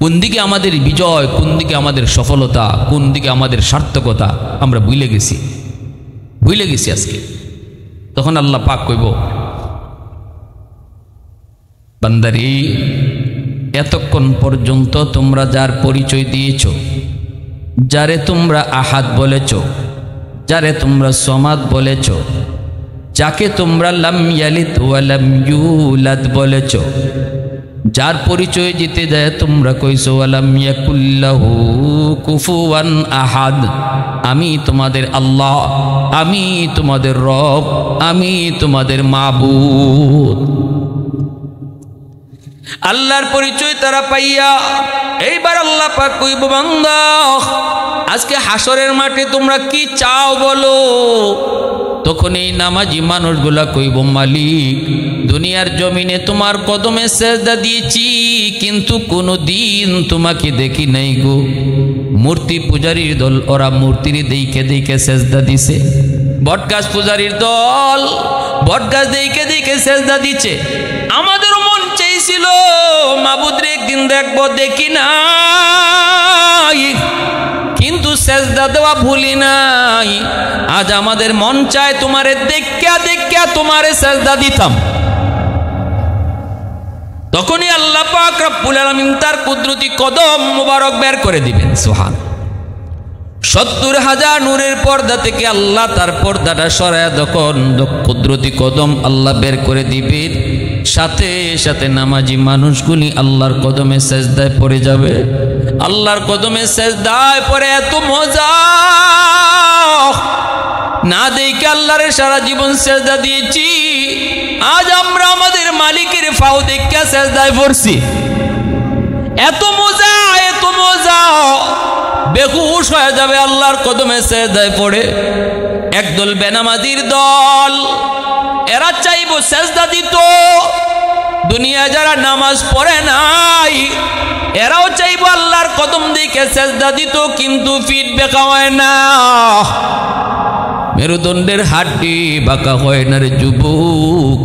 কোন দিকে আমাদের বিজয়, কোন দিকে আমাদের সফলতা, কোন দিকে আমাদের সার্থকতা আমরা ভুলে গেছি, ভুলে গেছি আজকে। তখন আল্লাহ পাক কইব, বান্দারি এতক্ষণ পর্যন্ত তোমরা যার পরিচয় দিয়েছ, যারে তোমরা আহাদ বলেছ, যারে তোমরা সমাদ বলেছ, যাকে তোমরা লাম ইয়ালিদ ওয়া লাম ইউলাদ বলেছ, যার পরিচয় দিতে যায় তোমরা কইছো ওয়ালাম ইয়াকুল্লাহু কুফুয়ান আহাদ, আমি তোমাদের আল্লাহ, আমি তোমাদের রব, আমি তোমাদের মাবুদ। আল্লাহর পরিচয় তারা পাইয়া এইবার আল্লাহ পাক কইব, বান্দা আজকে হাসরের মাঠে তোমরা কি চাও বলো? তখন এই নামাজি মানুষগুলা কইব, মালিক দুনিয়ার জমিনে তোমার কদমে সেজদা দিয়েছি, কিন্তু কোনো দিন তোমাকে দেখি নাই গো। মূর্তি পূজারীর দল, ওরা মূর্তির দেখে দেখে সেজদা দিছে। বটগাছ পূজারীর দল বটগাছ দেখে দেখে সেজদা দিচ্ছে। আমাদেরও মন চাইছিল মাবুদরে একদিন দেখবো, দেখি নাই, কিন্তু সেজদা দেওয়া ভুলি নাই। আজ আমাদের মন চায় তোমারে দেখা দেখা তোমারে সেজদা দিতাম। তখনই আল্লাহ পাক রব্বুল আলামিন তার কুদরতি কদম মুবারক বের করে দিবেন। সুবহান। ৭০,০০০ নূরের পর্দা থেকে আল্লাহ তার পর্দাটা সরায় তখন কুদরতি কদম আল্লাহ বের করে দিবেন। সাথে সাথে নামাজি মানুষগুলি আল্লাহর কদমে সেজদায় পড়ে যাবে। আল্লাহর কদমে সেজদায় পড়ে এত মজা না দেখে আল্লাহর সারা জীবন সেজদা দিয়েছি, আজ আমরা আমাদের মালিকের ফাও দেখে সেজদায় পড়ছি। এত মজা, এত মজা, বেহুশ হয়ে যাবে আল্লাহর কদমে সেজদায় পড়ে। একদল বেনামাজির দল, এরা চাইবো সেজদা দিত। দুনিয়া যারা নামাজ পড়ে নাই এরাও চাইবো আল্লাহর কদম দেখে সেজদা দিত, কিন্তু ফিট বেঁকা হয় না। মেরুদণ্ডের হাড্ডি বাঁকা হয় না রে যুবক।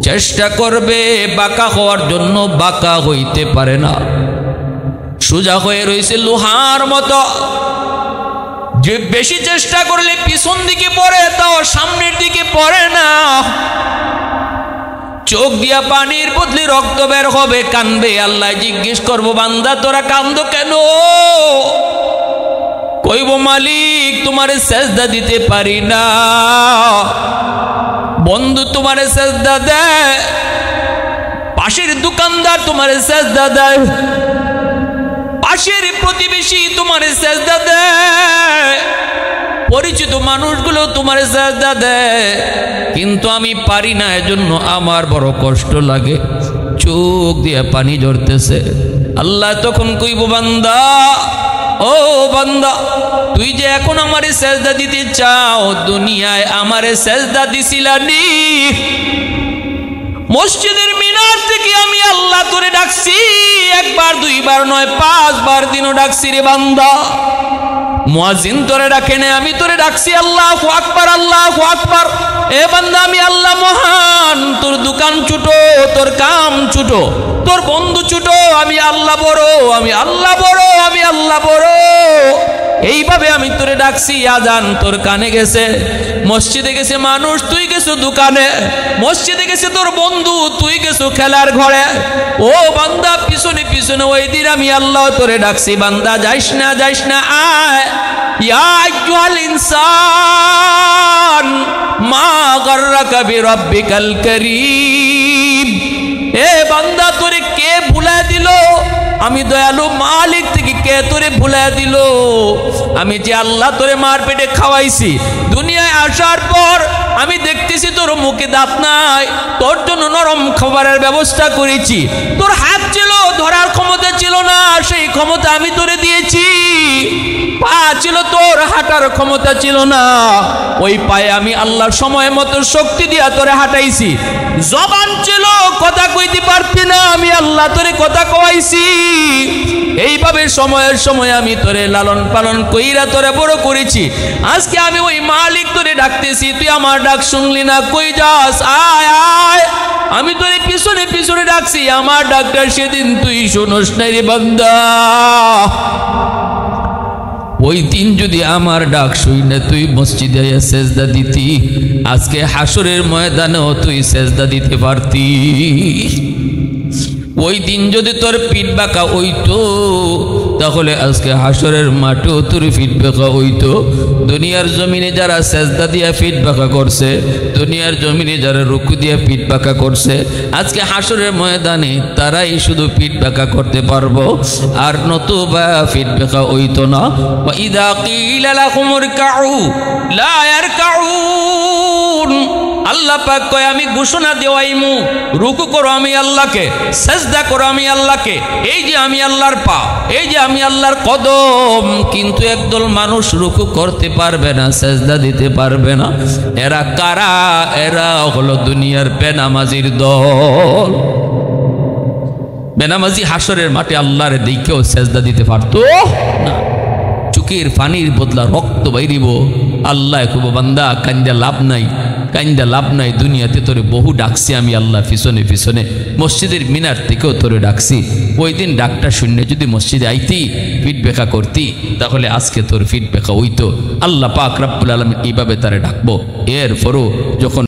চেষ্টা করবে বাঁকা হওয়ার জন্য, বাঁকা হইতে পারে না। সোজা হয়ে রয়েছে লোহার মতো। যে বেশি চেষ্টা করলে পিছন দিকে পড়ে, তাও সামনের দিকে পড়ে না। চোখ দিয়া পানির বদলে রক্ত বের হবে, কানবে। আল্লাহ জিজ্ঞেস করবো, বান্দা তোরা কান্দো কেন? কইব মালিক তোমারে সেজদা দিতে পারি না। বন্ধু তোমারে সেজদা দেয়, পাশের দোকানদার তোমারে সেজদা দেয়, পাশের প্রতিবেশী তোমারে সেজদা দেয়, পরিচিত মানুষগুলো তোমারে সেজদা দেয়, কিন্তু আমি পারি না, এজন্য আমার বড় কষ্ট লাগে, চোখ দিয়ে পানি ঝরতেছে। আল্লাহ তখন কইব বান্দা, ও বান্দা, তুই যে এখন আমারে সেজদা দিতে চাও, দুনিয়ায় আমারে সেজদা দিছিলানি? মসজিদের মিনার থেকে আমি আল্লাহ তোরে ডাকছি, একবার দুইবার নয় 5 বার দিনও ডাকছি রে বান্দা। মুয়াজ্জিন তোরে ডাকে না, আমি তোরে ডাকছি আল্লাহু আকবার, আল্লাহু আকবার। এ বান্দা, আমি আল্লাহ মহান, তোর দোকান ছোট, তোর কাম ছোট, তোর বন্ধু ছোট, আমি আল্লাহ বড়, আমি আল্লাহ বড়, আমি আল্লাহ বড়। এইভাবে আমি তোরে ডাকছি, আজান তোর কানে গেছে, মসজিদে গেছে মানুষ, তুই গেছো দোকানে, মসজিদে গেছে তোর বন্ধু, তুই গেছো খেলার ঘরে। ও বান্দা, পিছনে পিছনে ওই দিন আমি আল্লাহ তোরে ডাকছি, বান্দা যাইস না, যাইস না, আয়। ইয়া আইয়ুহাল ইনসান মা গাররাকা বিরাব্বিকাল কারীম। এ বান্দা, তোরে কে ভুলা দিল? আমি দয়ালু মালিক থেকে কে তোরে ভুলা দিল? আমি যে আল্লাহ তোরে মার পেটে খাওয়াইছি, দুনিয়ায় আসার পর আমি দেখতেছি তোর মুখে দাঁত নাই, তোর জন্য নরম খাবারের ব্যবস্থা করেছি, তোর হাত ছিল, ধরার ক্ষমতা ছিল না, সেই ক্ষমতা আমি তোরে দিয়েছি, পা ছিল, তোর হাঁটার ক্ষমতা ছিল না, ওই পায়ে আমি আল্লাহ সময় মতো শক্তি দিয়া তোরে হাঁটাইছি, জবান ছিল, কথা কইতে পারতি না, আমি আল্লাহ তোরে কথা কওয়াইছি। এইভাবে সময়ের সময় আমি তোরে লালন পালন কইরা তোরে বড় করেছি। আজকে আমি ওই মালিক তোরে ডাকতেছি, তুই আমার ডাক শুনলি না, কই যাস? আয় আয়, আমি তোরে পিছনে পিছনে ডাকছি, আমার ডাকটা সেদিন তুই শুনোস নাই রে বান্দা। ওই দিন যদি আমার ডাক শুই না তুই মসজিদে সেজদা দিতি, আজকে হাসরের ময়দানেও তুই সেজদা দিতে পারতি। ওই দিন যদি তোর পিঠ বাঁকা হইতো, তাহলে আজকে হাসরের মাঠেও তোর পিঠ বাঁকা হইতো। দুনিয়ার জমিনে যারা সেজদা দিয়া পিঠ বাঁকা করছে, দুনিয়ার জমিনে যারা রুকু দিয়া পিঠ বাঁকা করছে, আজকে হাসরের ময়দানে তারাই শুধু পিঠ বাঁকা করতে পারবো, আর নতুবা পিঠ বাঁকা হইতো না। ওয়া ইযা কিলা লাহুম ইরকাউ লা ইয়ারকাউন। আল্লাহ পাক কয়, আমি ঘোষণা দেওয়াইমু, রুকু করো আমি আল্লাহকে, সেজদা করো আমি আল্লাহকে, এই যে আমি আল্লাহর পা, এই যে আমি আল্লাহর কদম, কিন্তু একদল মানুষ রুকু করতে পারবে না, সেজদা দিতে পারবে না। এরা কারা? এরা হলো দুনিয়ার বেনামাজির দল। বেনামাজি হাসরের মাঠে আল্লাহর দিকেও সেজদা দিতে পারতো না, চোখের পানির বদলা রক্ত বাইরিব। আল্লাহ কব, বান্দা কান্দা লাভ নাই, কান্দা লাভ নাই, দুনিয়াতে তোরে বহু ডাকছি আমি আল্লাহ, পিছনে পিছনে মসজিদের মিনার থেকেও তোরে ডাকছি। ওই দিন ডাকটা শূন্য যদি মসজিদে আইতি, ফিট বেকা করতি, তাহলে আজকে তোর ফিট বেকা হইতো। আল্লাহ পাক রব্বুল আলামিন এইভাবে তারে ডাকবো। এরপরও যখন